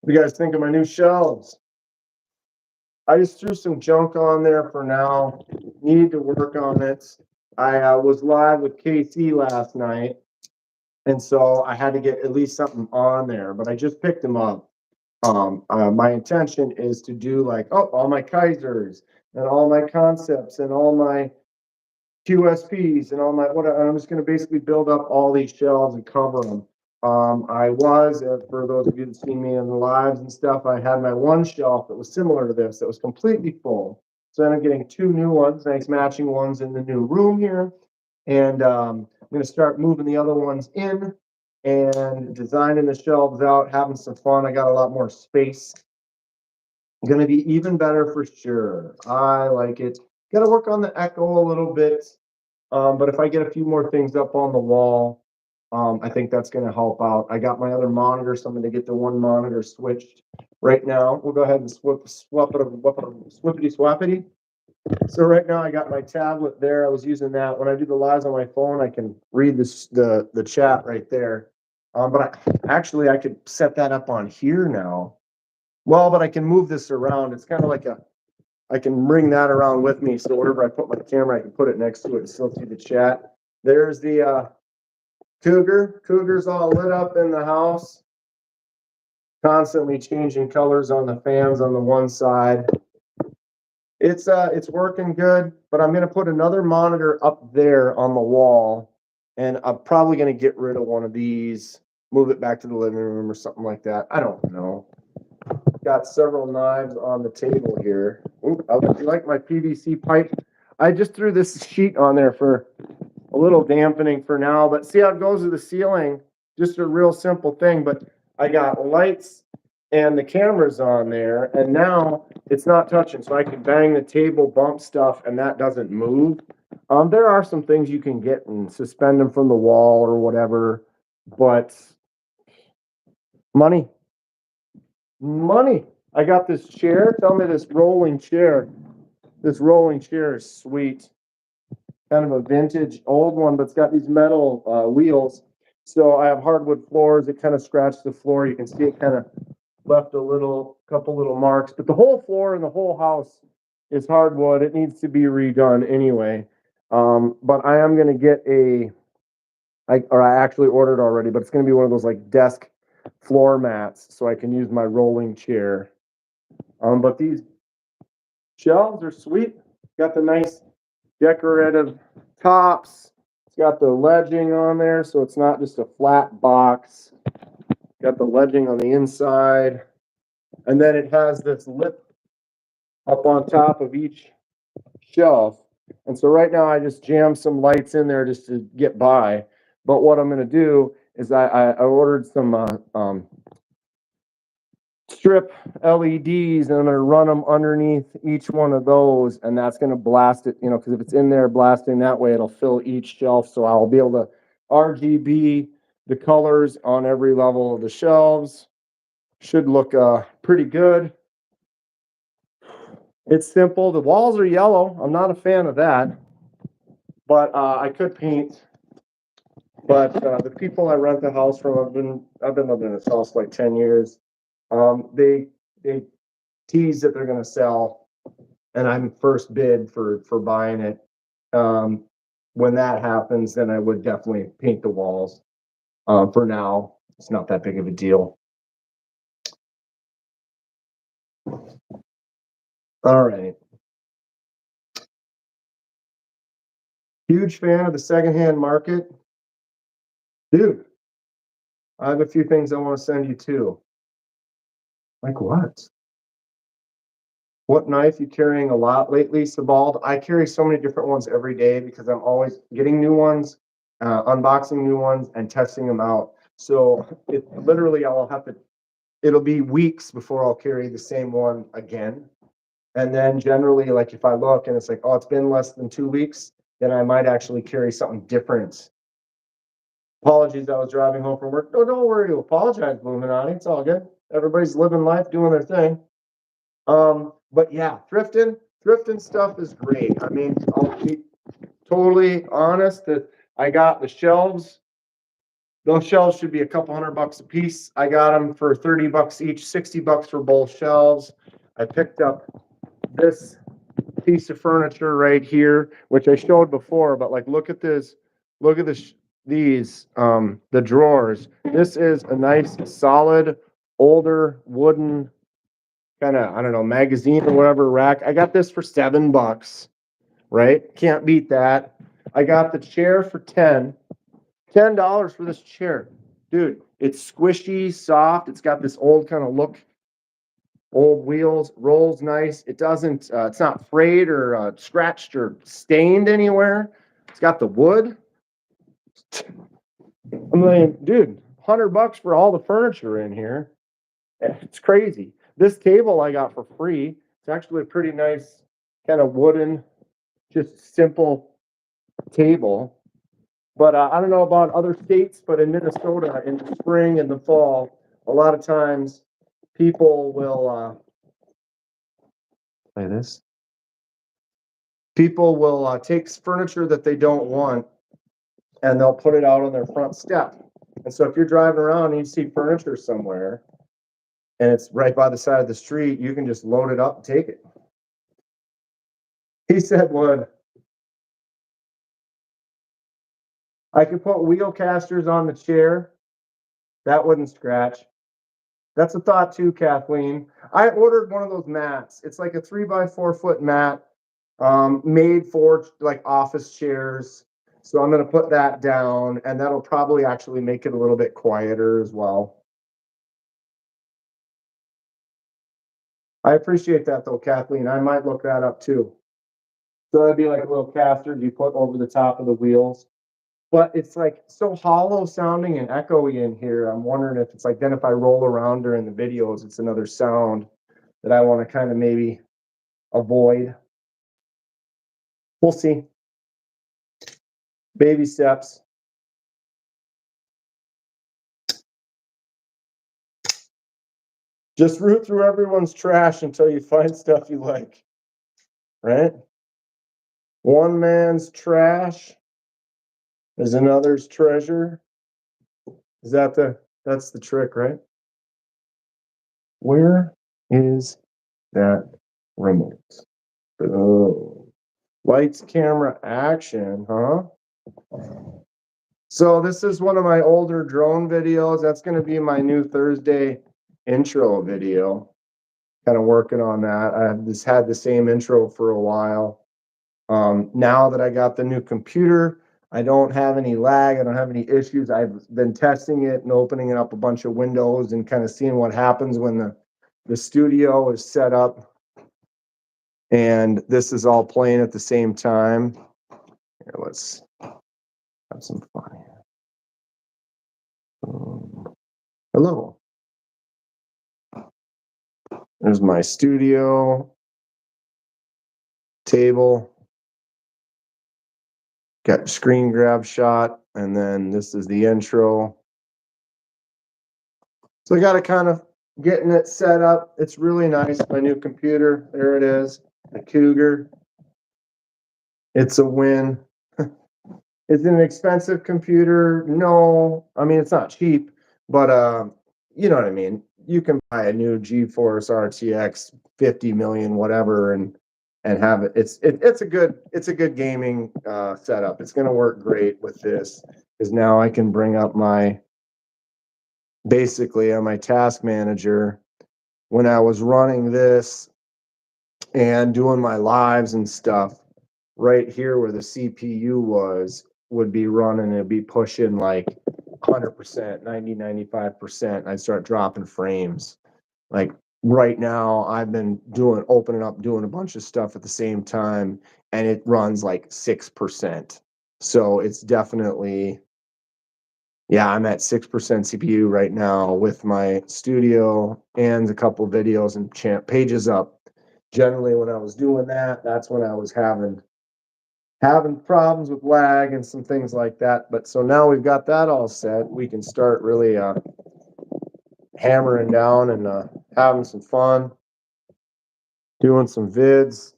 What do you guys think of my new shelves? I just threw some junk on there for now. Need to work on it. I was live with KC last night, and so I had to get at least something on there, but I just picked them up. My intention is to do like, oh, all my Kaisers and all my concepts and all my QSPs and all my, what, I'm just gonna basically build up all these shelves and cover them. I was, for those of you that see me in the lives and stuff, I had my one shelf that was similar to this, that was completely full. So then I'm getting two new ones, nice matching ones in the new room here. And, I'm gonna start moving the other ones in and designing the shelves out, having some fun. I got a lot more space. Gonna be even better for sure. I like it. Gotta work on the echo a little bit. But if I get a few more things up on the wall, I think that's gonna help out. I got my other monitor, so I'm gonna get the one monitor switched right now. We'll go ahead and swippity swappity. So right now I got my tablet there. I was using that. When I do the lives on my phone, I can read the chat right there. But I could set that up on here now. Well, but I can move this around. It's kind of like I can bring that around with me. So wherever I put my camera, I can put it next to it and still see the chat. There's the Cougar. Cougar's all lit up in the house. Constantly changing colors on the fans on the one side. It's working good, but I'm gonna put another monitor up there on the wall, and I'm probably gonna get rid of one of these, move it back to the living room or something like that. I don't know. Got several knives on the table here. Ooh, you like my PVC pipe? I just threw this sheet on there for a little dampening for now, but see how it goes with the ceiling? Just a real simple thing, but I got lights and the cameras on there, and now it's not touching, so I can bang the table, bump stuff, and that doesn't move. There are some things you can get and suspend them from the wall or whatever, but money. Money. I got this chair. Tell me this rolling chair. This rolling chair is sweet. Kind of a vintage old one, but it's got these metal wheels. So I have hardwood floors. It kind of scratched the floor. You can see it kind of left couple little marks. But the whole floor in the whole house is hardwood. It needs to be redone anyway. But I am going to get I actually ordered already, but it's going to be one of those like desk floor mats so I can use my rolling chair. But these shelves are sweet. Got the nice decorative tops. It's got the ledging on there, so it's not just a flat box. Got the ledging on the inside. And then it has this lip up on top of each shelf. And so right now I just jammed some lights in there just to get by. But what I'm going to do is I ordered some strip LEDs, and I'm going to run them underneath each one of those, and that's going to blast it, because if it's in there blasting that way, it'll fill each shelf. So I'll be able to RGB the colors on every level of the shelves. Should look pretty good. It's simple. The walls are yellow. I'm not a fan of that, but I could paint. But the people I rent the house from, I've been living in this house like 10 years. They tease that they're going to sell, and I'm first bid for buying it. When that happens, then I would definitely paint the walls. For now, it's not that big of a deal. All right. Huge fan of the secondhand market. Dude, I have a few things I want to send you too. Like what? What knife you carrying a lot lately, Sebald? I carry so many different ones every day because I'm always getting new ones, unboxing new ones, and testing them out. So it literally it'll be weeks before I'll carry the same one again. And then generally, like if I look and it's like, oh, it's been less than 2 weeks, then I might actually carry something different. Apologies, I was driving home from work. No, don't worry to apologize, Illuminati. It's all good. Everybody's living life, doing their thing. But yeah, thrifting stuff is great. I mean, I'll be totally honest that I got the shelves Those shelves should be a couple $100 a piece. I got them for $30 each, $60 for both shelves. I picked up this piece of furniture right here, which I showed before, but like, look at this, look at this, these, the drawers. This is a nice, solid, older wooden kind of, I don't know, magazine or whatever rack. I got this for $7, right? Can't beat that. I got the chair for $10 for this chair. Dude, it's squishy, soft. It's got this old kind of look, old wheels, rolls nice. It doesn't, it's not frayed or scratched or stained anywhere. It's got the wood. I'm like, dude, $100 for all the furniture in here. It's crazy. This table I got for free. It's actually a pretty nice kind of wooden, just simple table. But I don't know about other states, but in Minnesota, in the spring and the fall, a lot of times people will play this. People will take furniture that they don't want and they'll put it out on their front step. And so if you're driving around and you see furniture somewhere and it's right by the side of the street, you can just load it up and take it. He said wood. I could put wheel casters on the chair. That wouldn't scratch. That's a thought too, Kathleen. I ordered one of those mats. It's like a 3x4 foot mat, made for like office chairs. So I'm going to put that down and that'll probably actually make it a little bit quieter as well. I appreciate that though, Kathleen. I might look that up too. So that'd be like a little caster you put over the top of the wheels. But it's like so hollow sounding and echoey in here. I'm wondering if it's like then if I roll around during the videos, it's another sound that I want to kind of maybe avoid. We'll see. Baby steps. Just root through everyone's trash until you find stuff you like. Right? One man's trash is another's treasure. Is that that's the trick, right? Where is that remote? Oh. Lights, camera, action, huh? So this is one of my older drone videos. That's going to be my new Thursday intro video. Kind of working on that. I've just had the same intro for a while. Now that I got the new computer, I don't have any lag. I don't have any issues. I've been testing it and opening it up a bunch of windows and kind of seeing what happens when the studio is set up and this is all playing at the same time. Here, let's have some fun here. Hello. There's my studio table. Got screen grab shot, and then this is the intro. So I got to kind of getting it set up. It's really nice. My new computer. There it is. The Cougar. It's a win. It's an expensive computer. No, I mean, it's not cheap, but you know what I mean. You can buy a new GeForce RTX 50 million, whatever, and have it. It's a good gaming setup. It's going to work great with this because now I can bring up basically on my task manager when I was running this and doing my lives and stuff. Right here where the CPU would be running, it'd be pushing like 100%, 90, 95%. I'd start dropping frames. Like right now, I've been opening up, doing a bunch of stuff at the same time, and it runs like 6%. So it's definitely, yeah, I'm at 6% CPU right now with my studio and a couple videos and pages up. Generally, when I was doing that, that's when I was having problems with lag and some things like that. But so now we've got that all set, we can start really hammering down and having some fun, doing some vids,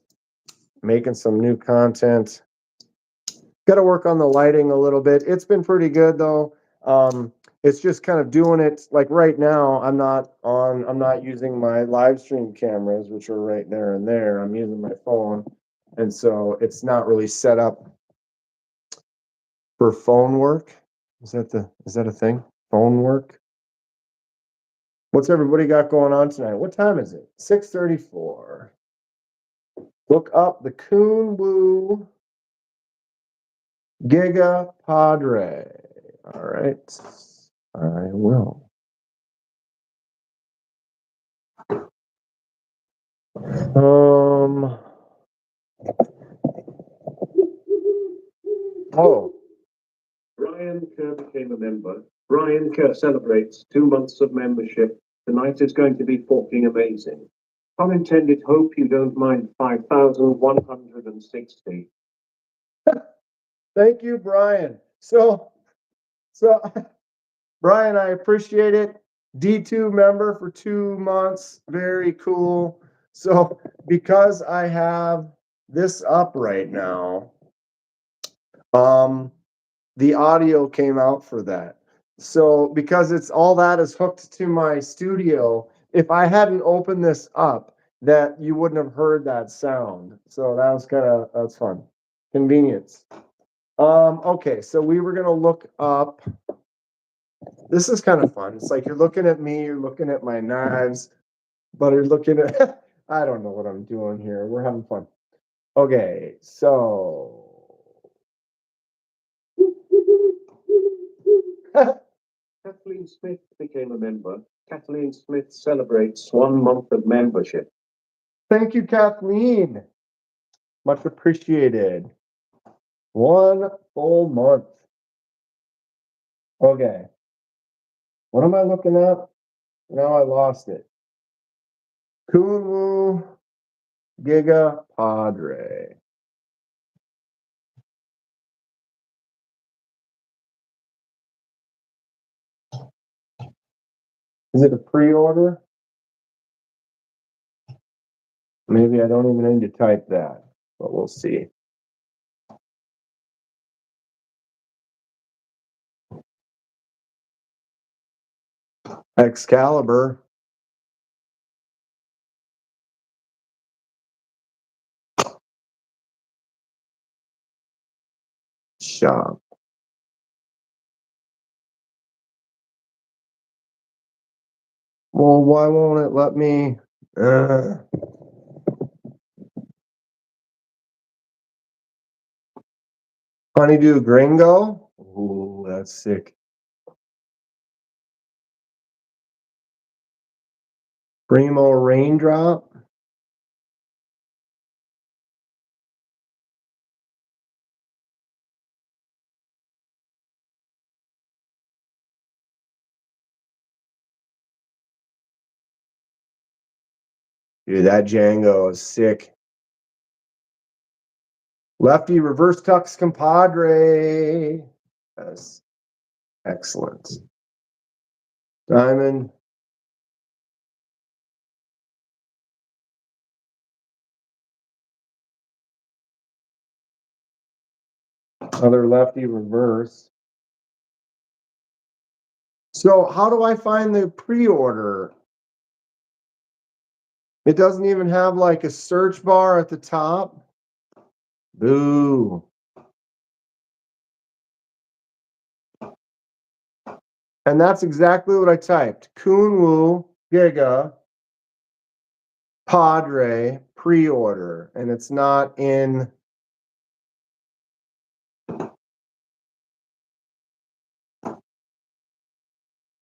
making some new content. Got to work on the lighting a little bit. It's been pretty good though. it's just kind of doing it like right now. I'm not using my live stream cameras, which are right there and there. I'm using my phone. And so it's not really set up for phone work. Is that a thing? Phone work? What's everybody got going on tonight? What time is it? 6:34. Look up the Kunwu Giga Padre. All right. I will. Oh, Brian Kerr became a member. Brian Kerr celebrates 2 months of membership. Tonight is going to be fucking amazing. Unintended, hope you don't mind 5,160. thank you, Brian. So Brian, I appreciate it. D2 member for 2 months. Very cool. So because I have this up right now, the audio came out for that. So because it's all that is hooked to my studio, if I hadn't opened this up, that you wouldn't have heard that sound. So that's fun. Convenience. Okay, so we were gonna look up. This is kind of fun. It's like you're looking at me, you're looking at my knives, but you're looking at I don't know what I'm doing here. We're having fun. Okay, so Kathleen Smith became a member. Kathleen Smith celebrates 1 month of membership. thank you, Kathleen. Much appreciated. 1 full month. Okay. What am I looking at? Now I lost it. Kunwu Giga Padre. Is it a pre-order? Maybe I don't even need to type that, but we'll see. Excalibur. Shop. Well, why won't it let me? Honeydew Gringo. Ooh, that's sick. Primo Raindrop. Dude, that Django is sick. Lefty Reverse Tux Compadre. Yes. Excellent. Diamond. Other lefty reverse. So how do I find the pre-order? It doesn't even have like a search bar at the top. Boo. And that's exactly what I typed. Kunwu Giga Padre pre-order. And it's not in.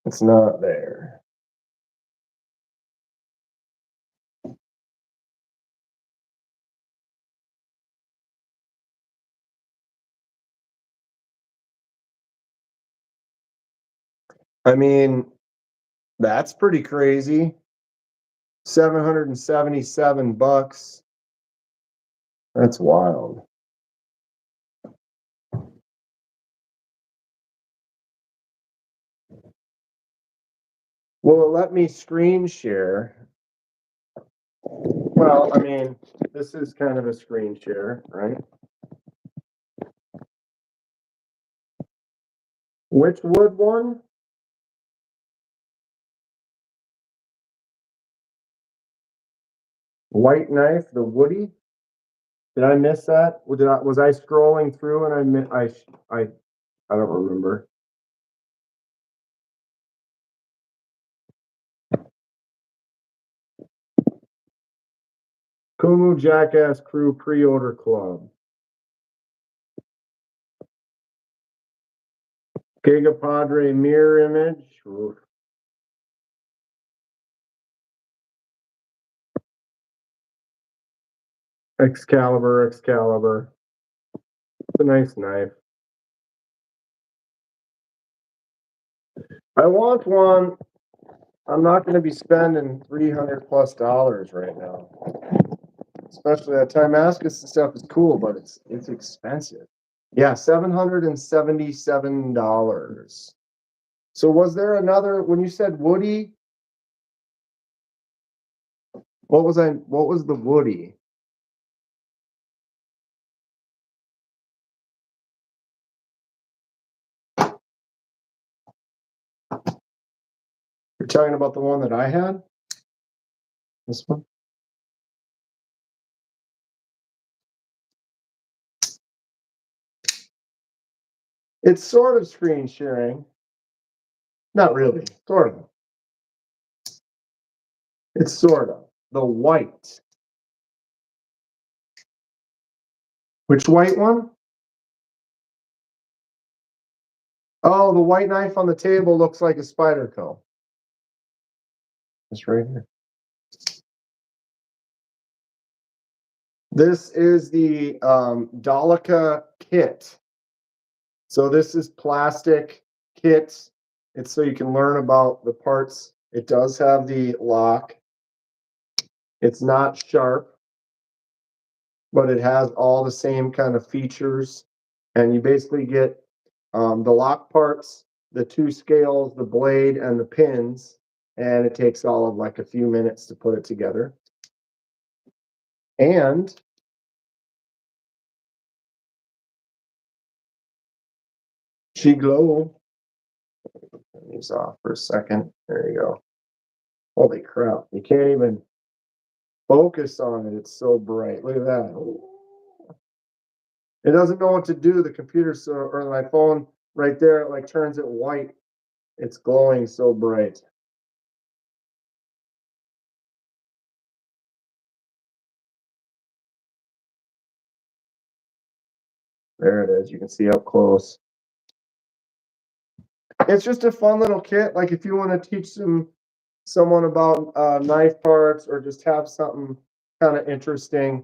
It's not there. I mean, that's pretty crazy. $777. That's wild. Will it let me screen share? Well, I mean, this is kind of a screen share, right? Which wood one? White knife, the Woody. Did I miss that? Was I scrolling through and I don't remember. Kumu Jackass Crew Pre-Order Club. Giga Padre mirror image. Oof. Excalibur. It's a nice knife. I want one. I'm not going to be spending $300+ right now. Especially that Timascus and stuff is cool, but it's expensive. Yeah, $777. So was there another when you said Woody? What was the Woody? You're talking about the one that I had? This one? It's sort of screen sharing. Not really, sort of. It's sort of. The white. Which white one? Oh, the white knife on the table looks like a Spyderco. It's right here. This is the Dolica kit. So this is plastic kit. It's so you can learn about the parts. It does have the lock. It's not sharp, but it has all the same kind of features. And you basically get the lock parts, the two scales, the blade, and the pins. And it takes all of like a few minutes to put it together. And she glow. Turn these off for a second. There you go. Holy crap. You can't even focus on it. It's so bright. Look at that. It doesn't know what to do. The computer or my phone right there, it like turns it white. It's glowing so bright. There it is. You can see up close. It's just a fun little kit. Like if you want to teach someone about knife parts or just have something kind of interesting.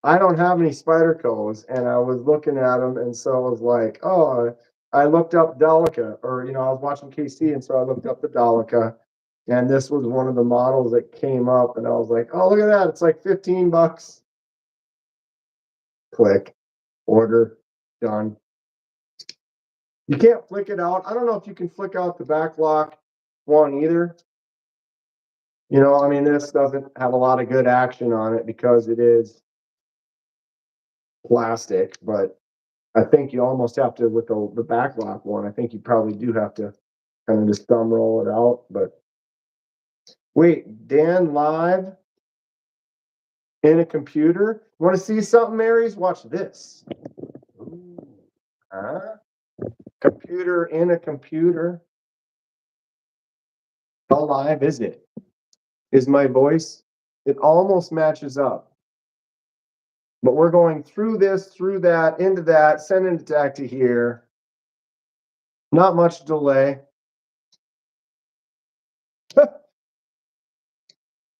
I don't have any Spydercos, and I was looking at them, and so I was like, oh, I looked up Delica, or I was watching KC, and so I looked up the Delica, and this was one of the models that came up, and I was like, oh, look at that, it's like $15. Click, order, done. You can't flick it out. I don't know if you can flick out the back lock one either. I mean, this doesn't have a lot of good action on it because it is plastic, but I think you almost have to, with the back lock one, I think you probably do have to kind of just thumb roll it out. But wait, Dan live in a computer? Want to see something, Marys? Watch this. Ooh. Huh? Computer in a computer. How live is it? Is my voice? It almost matches up. But we're going through this, through that, into that, sending it back to here. Not much delay.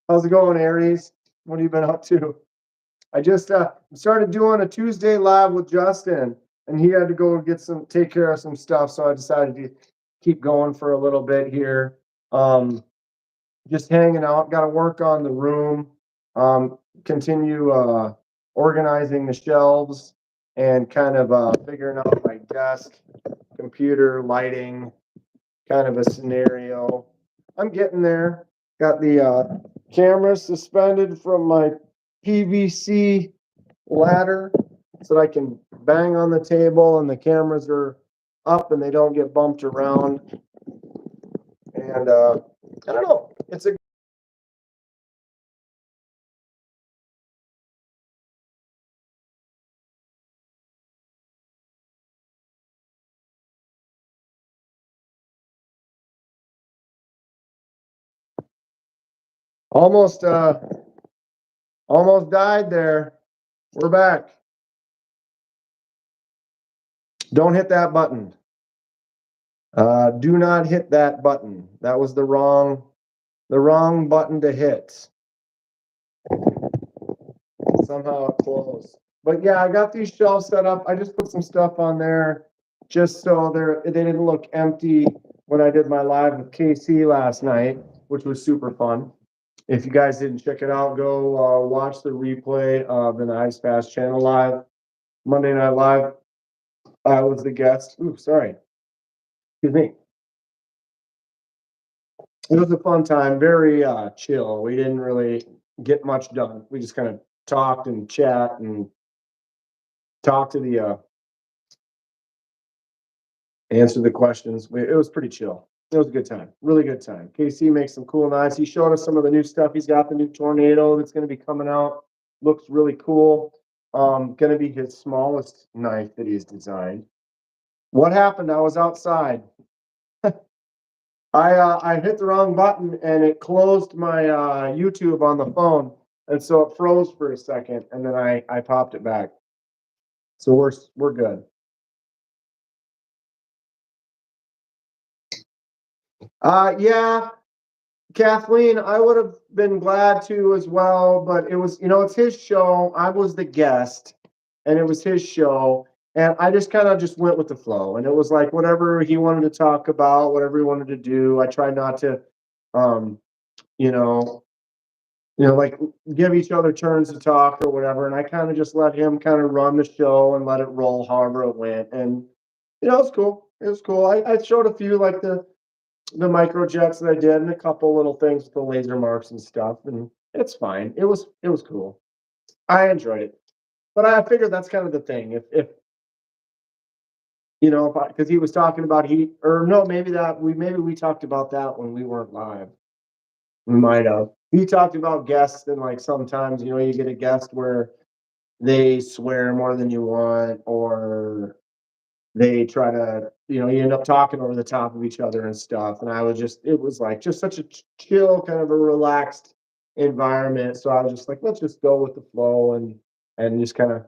How's it going, Aries? What have you been up to? I just started doing a Tuesday live with Justin, and he had to go take care of some stuff, so I decided to keep going for a little bit here. Just hanging out. Got to work on the room. Continue organizing the shelves and kind of figuring out my desk, computer, lighting, kind of a scenario. I'm getting there. Got the camera suspended from my PVC ladder so that I can bang on the table and the cameras are up and they don't get bumped around. And I don't know. It's a Almost died there. We're back. Don't hit that button. Do not hit that button. That was the wrong button to hit. Somehow it closed. But yeah, I got these shelves set up. I just put some stuff on there just so they didn't look empty when I did my live with KC last night, which was super fun. If you guys didn't check it out, go watch the replay of the Nice Fast Channel Live, Monday Night Live. I was the guest. Ooh, sorry. Excuse me. It was a fun time, very chill. We didn't really get much done. We just kind of talked and chat and talked to the answer the questions. It was pretty chill. It was a good time, really good time. KC makes some cool knives. He showed us some of the new stuff. He's got the new Tornado that's going to be coming out. Looks really cool. Going to be his smallest knife that he's designed. What happened? I was outside. I hit the wrong button and it closed my YouTube on the phone, and so it froze for a second, and then I popped it back. So we're good. Yeah, Kathleen, I would have been glad to as well, but it was, it's his show. I was the guest, and it was his show, and I just kind of just went with the flow, and it was like whatever he wanted to talk about, whatever he wanted to do. I tried not to, um, you know, like give each other turns to talk or whatever, and I kind of just let him kind of run the show and let it roll however it went, and it's cool. It was cool. I showed a few like the micro jets that I did and a couple little things with the laser marks and stuff, and it's fine. It was cool. I enjoyed it, but I figured that's kind of the thing. If because he was talking about maybe we talked about that when we weren't live. We might have. He talked about guests and like sometimes you get a guest where they swear more than you want, or they try to, you end up talking over the top of each other and stuff. And it was like just such a chill, kind of a relaxed environment. So I was just like, let's just go with the flow and just kind of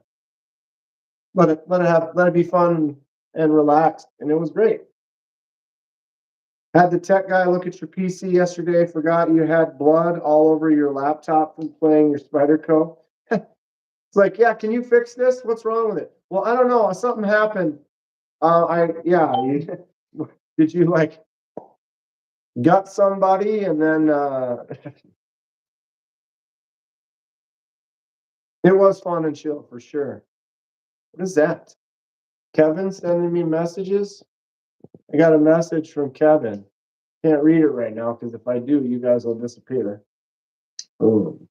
let it be fun and relaxed. And it was great. Had the tech guy look at your PC yesterday, forgot you had blood all over your laptop from playing your Spyderco. It's like, yeah, can you fix this? What's wrong with it? Well, I don't know. Something happened. Did you like gut somebody and then it was fun and chill for sure. What is that? Kevin sending me messages? I got a message from Kevin. Can't read it right now because if I do, you guys will disappear. Boom.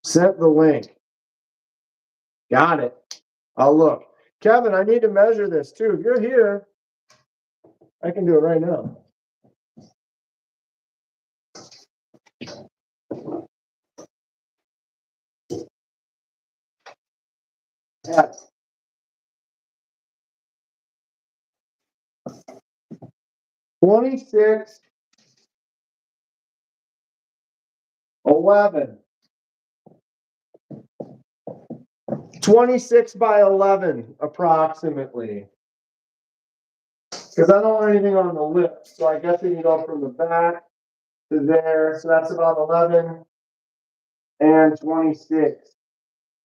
Sent the link. Got it. I'll look. Kevin, I need to measure this too. If you're here, I can do it right now. Yeah. 26, 11. 26 by 11, approximately. Because I don't want anything on the lip, so I guess we can go from the back to there. So that's about 11 and 26.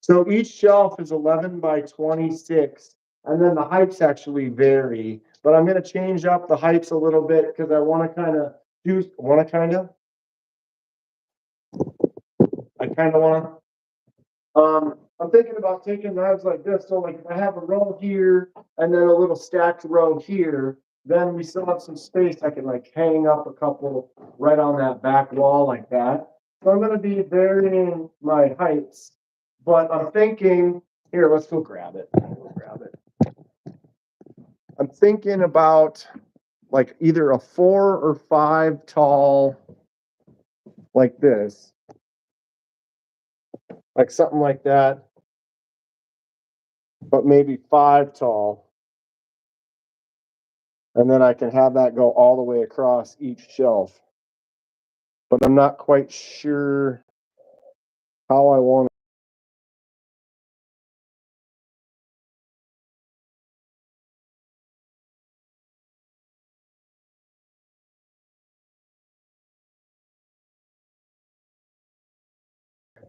So each shelf is 11 by 26, and then the heights actually vary. But I'm going to change up the heights a little bit because I want to kind of I'm thinking about taking knives like this. So like if I have a row here and then a little stacked row here, then we still have some space. I can like hang up a couple right on that back wall like that. So I'm going to be varying my heights, but I'm thinking here, let's go grab it. I'm thinking about like either a 4 or 5 tall like this, like something like that, but maybe 5 tall. And then I can have that go all the way across each shelf. but I'm not quite sure how I want.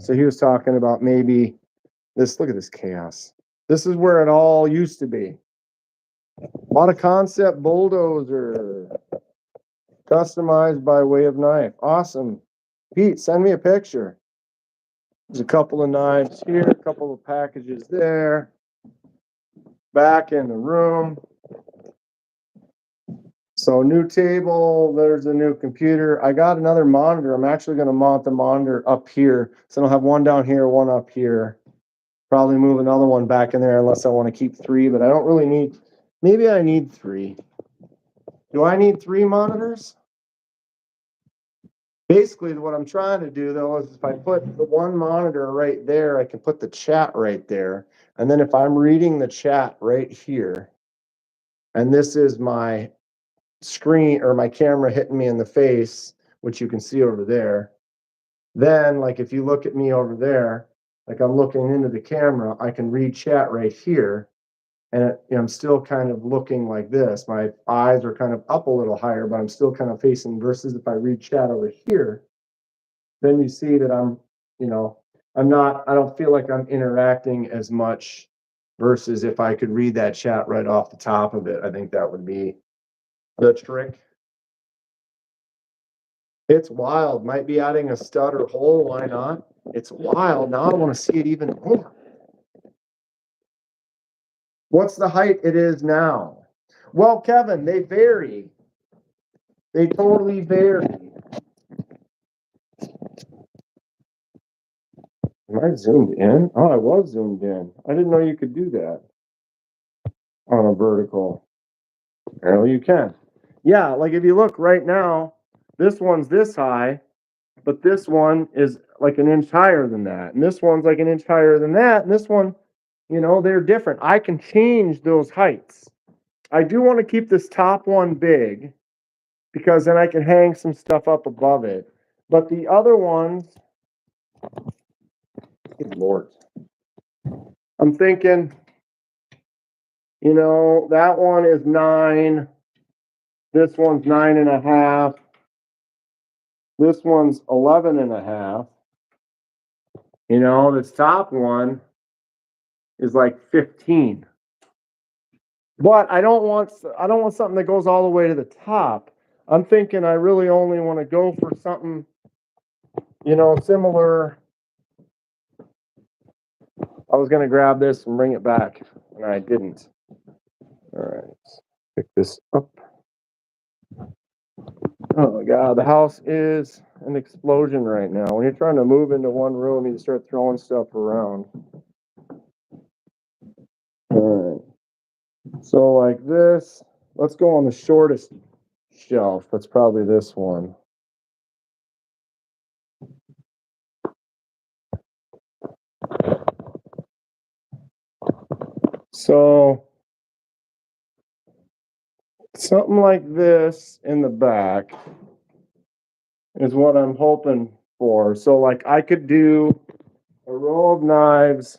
So he was talking about maybe this. Look at this chaos. This is where it all used to be. A lot of concept bulldozer. Customized by way of knife. Awesome. Pete, send me a picture. There's a couple of knives here, a couple of packages there. Back in the room. So new table, there's a new computer. I got another monitor. I'm actually going to mount the monitor up here. So I'll have one down here, one up here. Probably move another one back in there unless I want to keep three, but I don't really need, maybe I need three. Do I need three monitors? Basically, what I'm trying to do though is if I put the one monitor right there, I can put the chat right there. And then if I'm reading the chat right here, and this is my screen or my camera hitting me in the face, which you can see over there, then like if you look at me over there, like I'm looking into the camera, I can read chat right here. And I'm still kind of looking like this. My eyes are kind of up a little higher, but I'm still kind of facing versus if I read chat over here, then you see that I'm, I don't feel like I'm interacting as much versus if I could read that chat right off the top of it. I think that would be the trick. It's wild. Might be adding a stud or hole. Why not? It's wild. Now I want to see it even more. What's the height it is now? Well, Kevin, they vary. They totally vary. Am I zoomed in? Oh, I was zoomed in. I didn't know you could do that on a vertical. Apparently you can. Yeah, like if you look right now, this one's this high, but this one is like an inch higher than that. And this one's like an inch higher than that. And this one, they're different. I can change those heights. I do want to keep this top one big because then I can hang some stuff up above it. But the other ones, good Lord. I'm thinking, that one is 9. This one's 9.5. This one's 11.5. This top one is like 15. But I don't want something that goes all the way to the top. I'm thinking I really only want to go for something, similar. I was going to grab this and bring it back, and I didn't. All right, let's pick this up. Oh my God, the house is an explosion right now. When you're trying to move into one room, you start throwing stuff around. All right, so like this, let's go on the shortest shelf. That's probably this one. So something like this in the back is what I'm hoping for. So like I could do a row of knives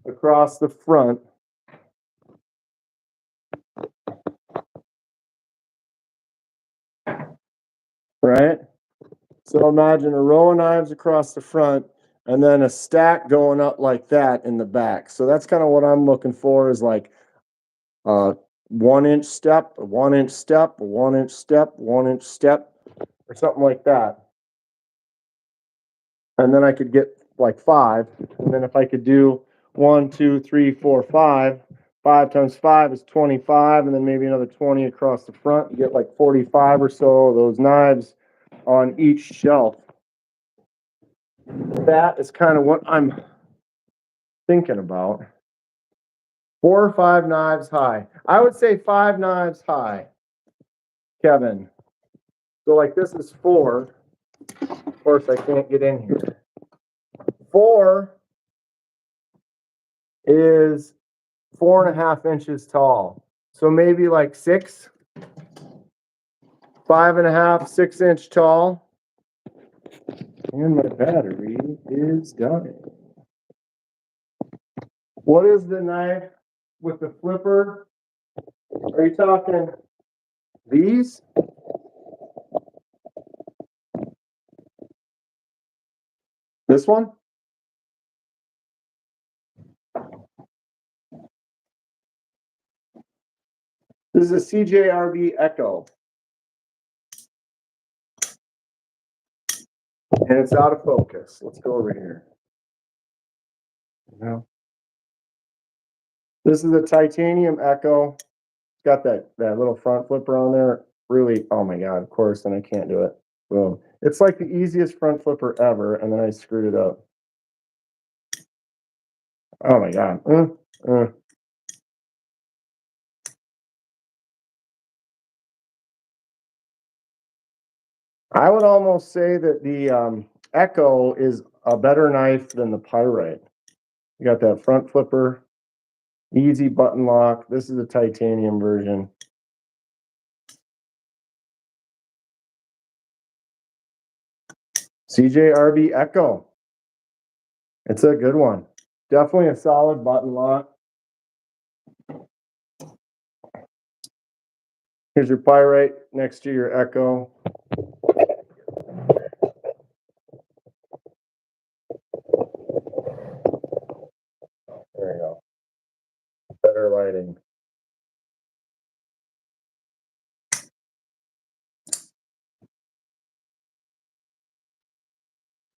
across the front. Right? So imagine a row of knives across the front and then a stack going up like that in the back. So that's kind of what I'm looking for is like 1 inch step, a 1 inch step, a 1 inch step, 1 inch step, or something like that. And then I could get like 5. And then if I could do 1, 2, 3, 4, 5, 5 times 5 is 25, and then maybe another 20 across the front, you get like 45 or so of those knives on each shelf. That is kind of what I'm thinking about. 4 or 5 knives high. I would say 5 knives high, Kevin. So like this is 4. Of course, I can't get in here. 4 is 4.5 inches tall. So maybe like 6, 5.5, 6 inch tall. And my battery is dying. What is the knife with the flipper? Are you talking these? This one? This is a CJRB Echo. And it's out of focus. Let's go over here. No. This is a titanium Echo. It's got that little front flipper on there. Really, oh my God, of course, then I can't do it. Boom. It's like the easiest front flipper ever, and then I screwed it up. Oh my God. I would almost say that the Echo is a better knife than the Pyrite. You got that front flipper, easy button lock. This is a titanium version. CJRB Echo. It's a good one. Definitely a solid button lock. Here's your Pyrite next to your Echo. There you go. Better lighting.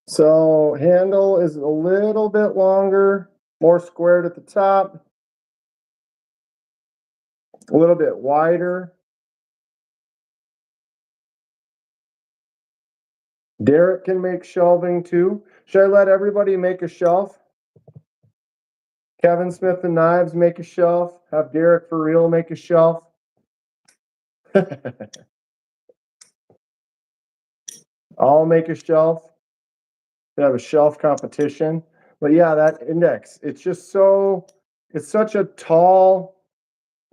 So handle is a little bit longer, more squared at the top, a little bit wider. Derek can make shelving too. Should I let everybody make a shelf? Kevin Smith and Knives make a shelf. Have Derek for real make a shelf. I'll make a shelf. We have a shelf competition. But yeah, that index, it's just so, it's such a tall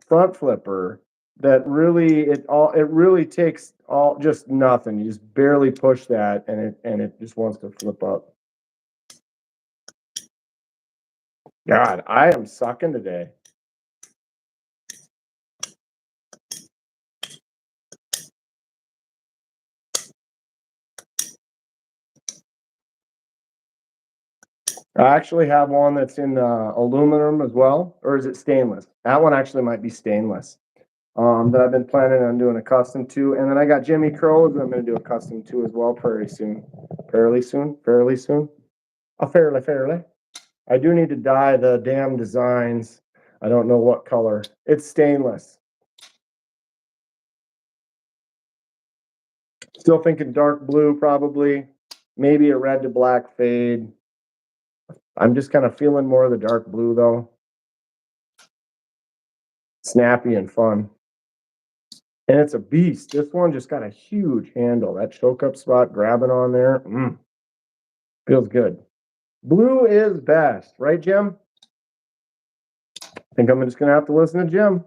front flipper that really it really takes all just nothing. You just barely push that and it just wants to flip up. God, I am sucking today. I actually have one that's in aluminum as well, or is it stainless? That one actually might be stainless. That I've been planning on doing a custom to, and then I got Jimmy Crow's that I'm going to do a custom to as well fairly soon. Fairly soon. Oh, fairly. I do need to dye the damn designs. I don't know what color. It's stainless. Still thinking dark blue, probably. Maybe a red to black fade. I'm just kind of feeling more of the dark blue, though. Snappy and fun. And it's a beast. This one just got a huge handle. That choke up spot grabbing on there. Feels good. Blue is best, right, Jim? I think I'm just going to have to listen to Jim.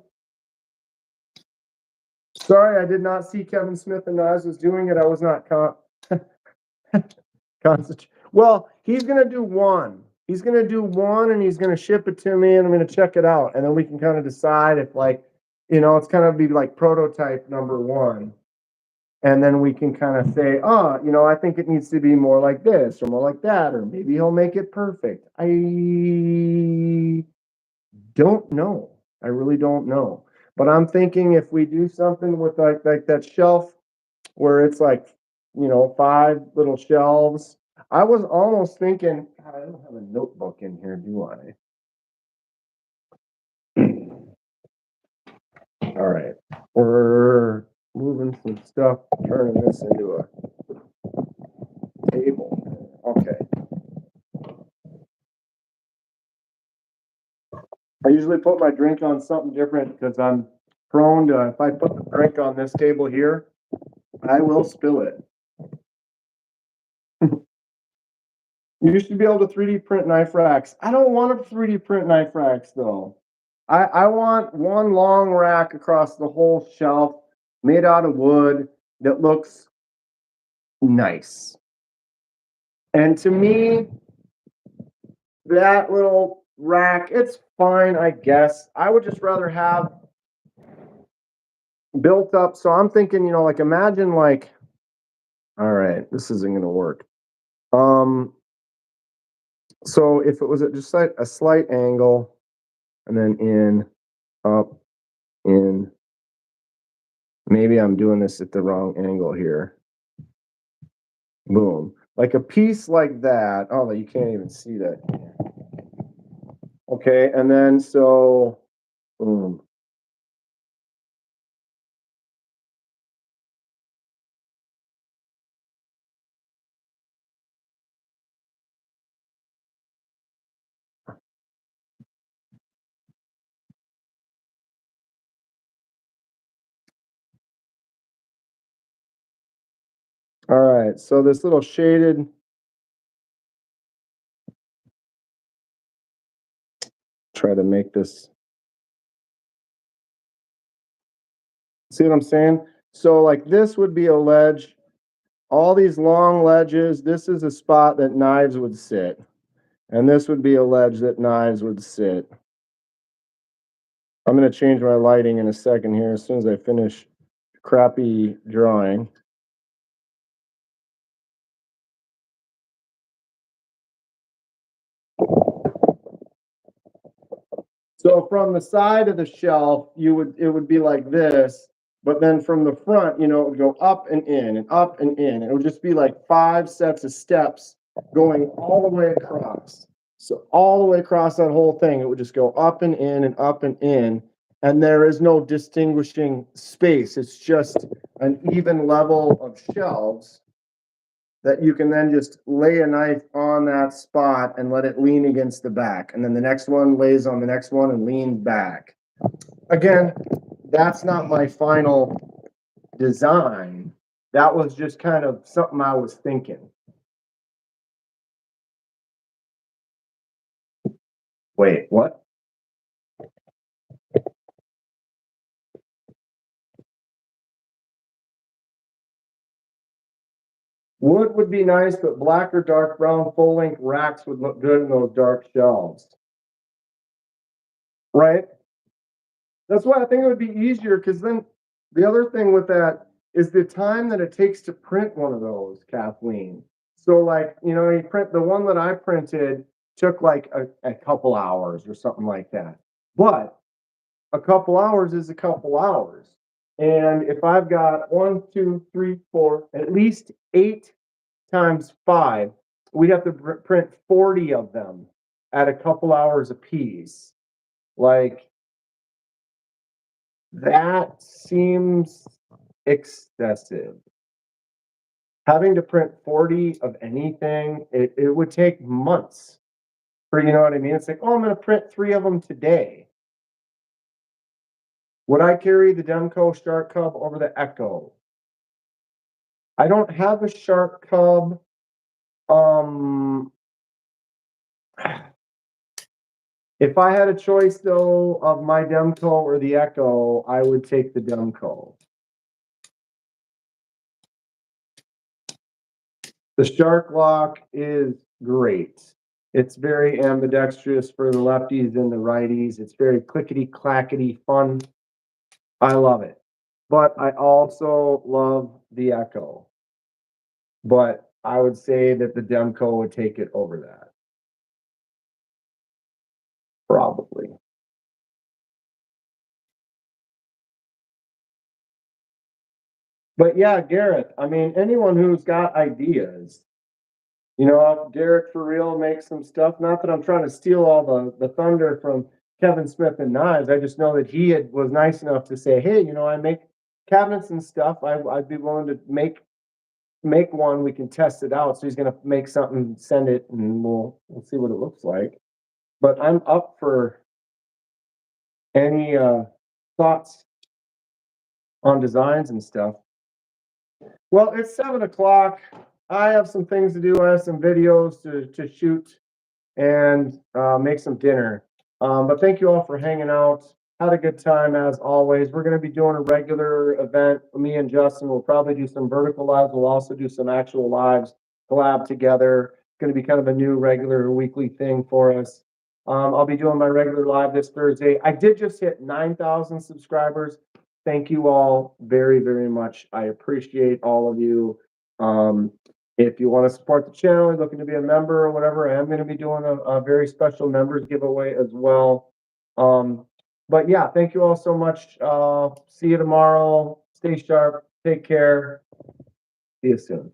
Sorry, I did not see Kevin Smith and Nas was doing it. I was not concentrating. Well, he's going to do one. He's going to do one and he's going to ship it to me and I'm going to check it out. And then we can kind of decide if it's kind of be like prototype number one. And then we can kind of say, I think it needs to be more like this or more like that, or maybe he'll make it perfect. I don't know. I really don't know. But I'm thinking if we do something with like that shelf where it's like, 5 little shelves. I was almost thinking, God, I don't have a notebook in here, do I? All right. We're moving some stuff, turning this into a table. Okay. I usually put my drink on something different because I'm prone to, if I put the drink on this table here, I will spill it. You used to be able to 3D print knife racks. I don't want to 3D print knife racks though. I want one long rack across the whole shelf made out of wood that looks nice. And to me, that little rack, it's fine, I guess. I would just rather have built up. So I'm thinking, like imagine like, all right, this isn't gonna work. So if it was at just like a slight angle and then in, up, in, maybe I'm doing this at the wrong angle here. Boom. Like a piece like that. Oh, you can't even see that. Okay, and then so boom. All right, so this little shaded, try to make this, see what I'm saying? So like this would be a ledge, all these long ledges, this is a spot that knives would sit. And this would be a ledge that knives would sit. I'm going to change my lighting in a second here as soon as I finish crappy drawing. So from the side of the shelf, it would be like this, but then from the front, it would go up and in and up and in. It would just be like 5 sets of steps going all the way across. So all the way across that whole thing, it would just go up and in and up and in. And there is no distinguishing space. It's just an even level of shelves that you can then just lay a knife on that spot and let it lean against the back. And then the next one lays on the next one and leans back. Again, that's not my final design. That was just kind of something I was thinking. Wait, what? Wood would be nice, but black or dark brown full-length racks would look good in those dark shelves. Right? That's why I think it would be easier, because then the other thing with that is the time that it takes to print one of those, Kathleen. So like, you print the one that I printed took like a couple hours or something like that. But a couple hours is a couple hours. And if I've got 1, 2, 3, 4, at least 8 times 5, we'd have to print 40 of them at a couple hours a piece. Like, that seems excessive. Having to print 40 of anything, it would take months for, you know what I mean? It's like, oh, I'm going to print 3 of them today. Would I carry the Demco Shark Cub over the Echo? I don't have a Shark Cub. If I had a choice though of my Demco or the Echo, I would take the Demco. The Shark Lock is great. It's very ambidextrous for the lefties and the righties. It's very clickety clackety fun. I love it. But I also love the Echo. But I would say that the Demco would take it over that. Probably. But yeah, Garrett, I mean, anyone who's got ideas, Garrett for real makes some stuff. Not that I'm trying to steal all the thunder from Kevin Smith and Knives. I just know that he was nice enough to say, hey, I make cabinets and stuff. I'd be willing to make one. We can test it out. So he's gonna make something, send it, and we'll see what it looks like. But I'm up for any thoughts on designs and stuff. Well, it's 7 o'clock. I have some things to do. I have some videos to shoot and make some dinner. But thank you all for hanging out. Had a good time as always. We're going to be doing a regular event. Me and Justin will probably do some vertical lives. We'll also do some actual lives, collab together. going to be kind of a new regular weekly thing for us. I'll be doing my regular live this Thursday. I did just hit 9,000 subscribers. Thank you all very, very much. I appreciate all of you. If you want to support the channel, you're looking to be a member or whatever, I am going to be doing a very special members giveaway as well. But yeah, thank you all so much. See you tomorrow. Stay sharp. Take care. See you soon.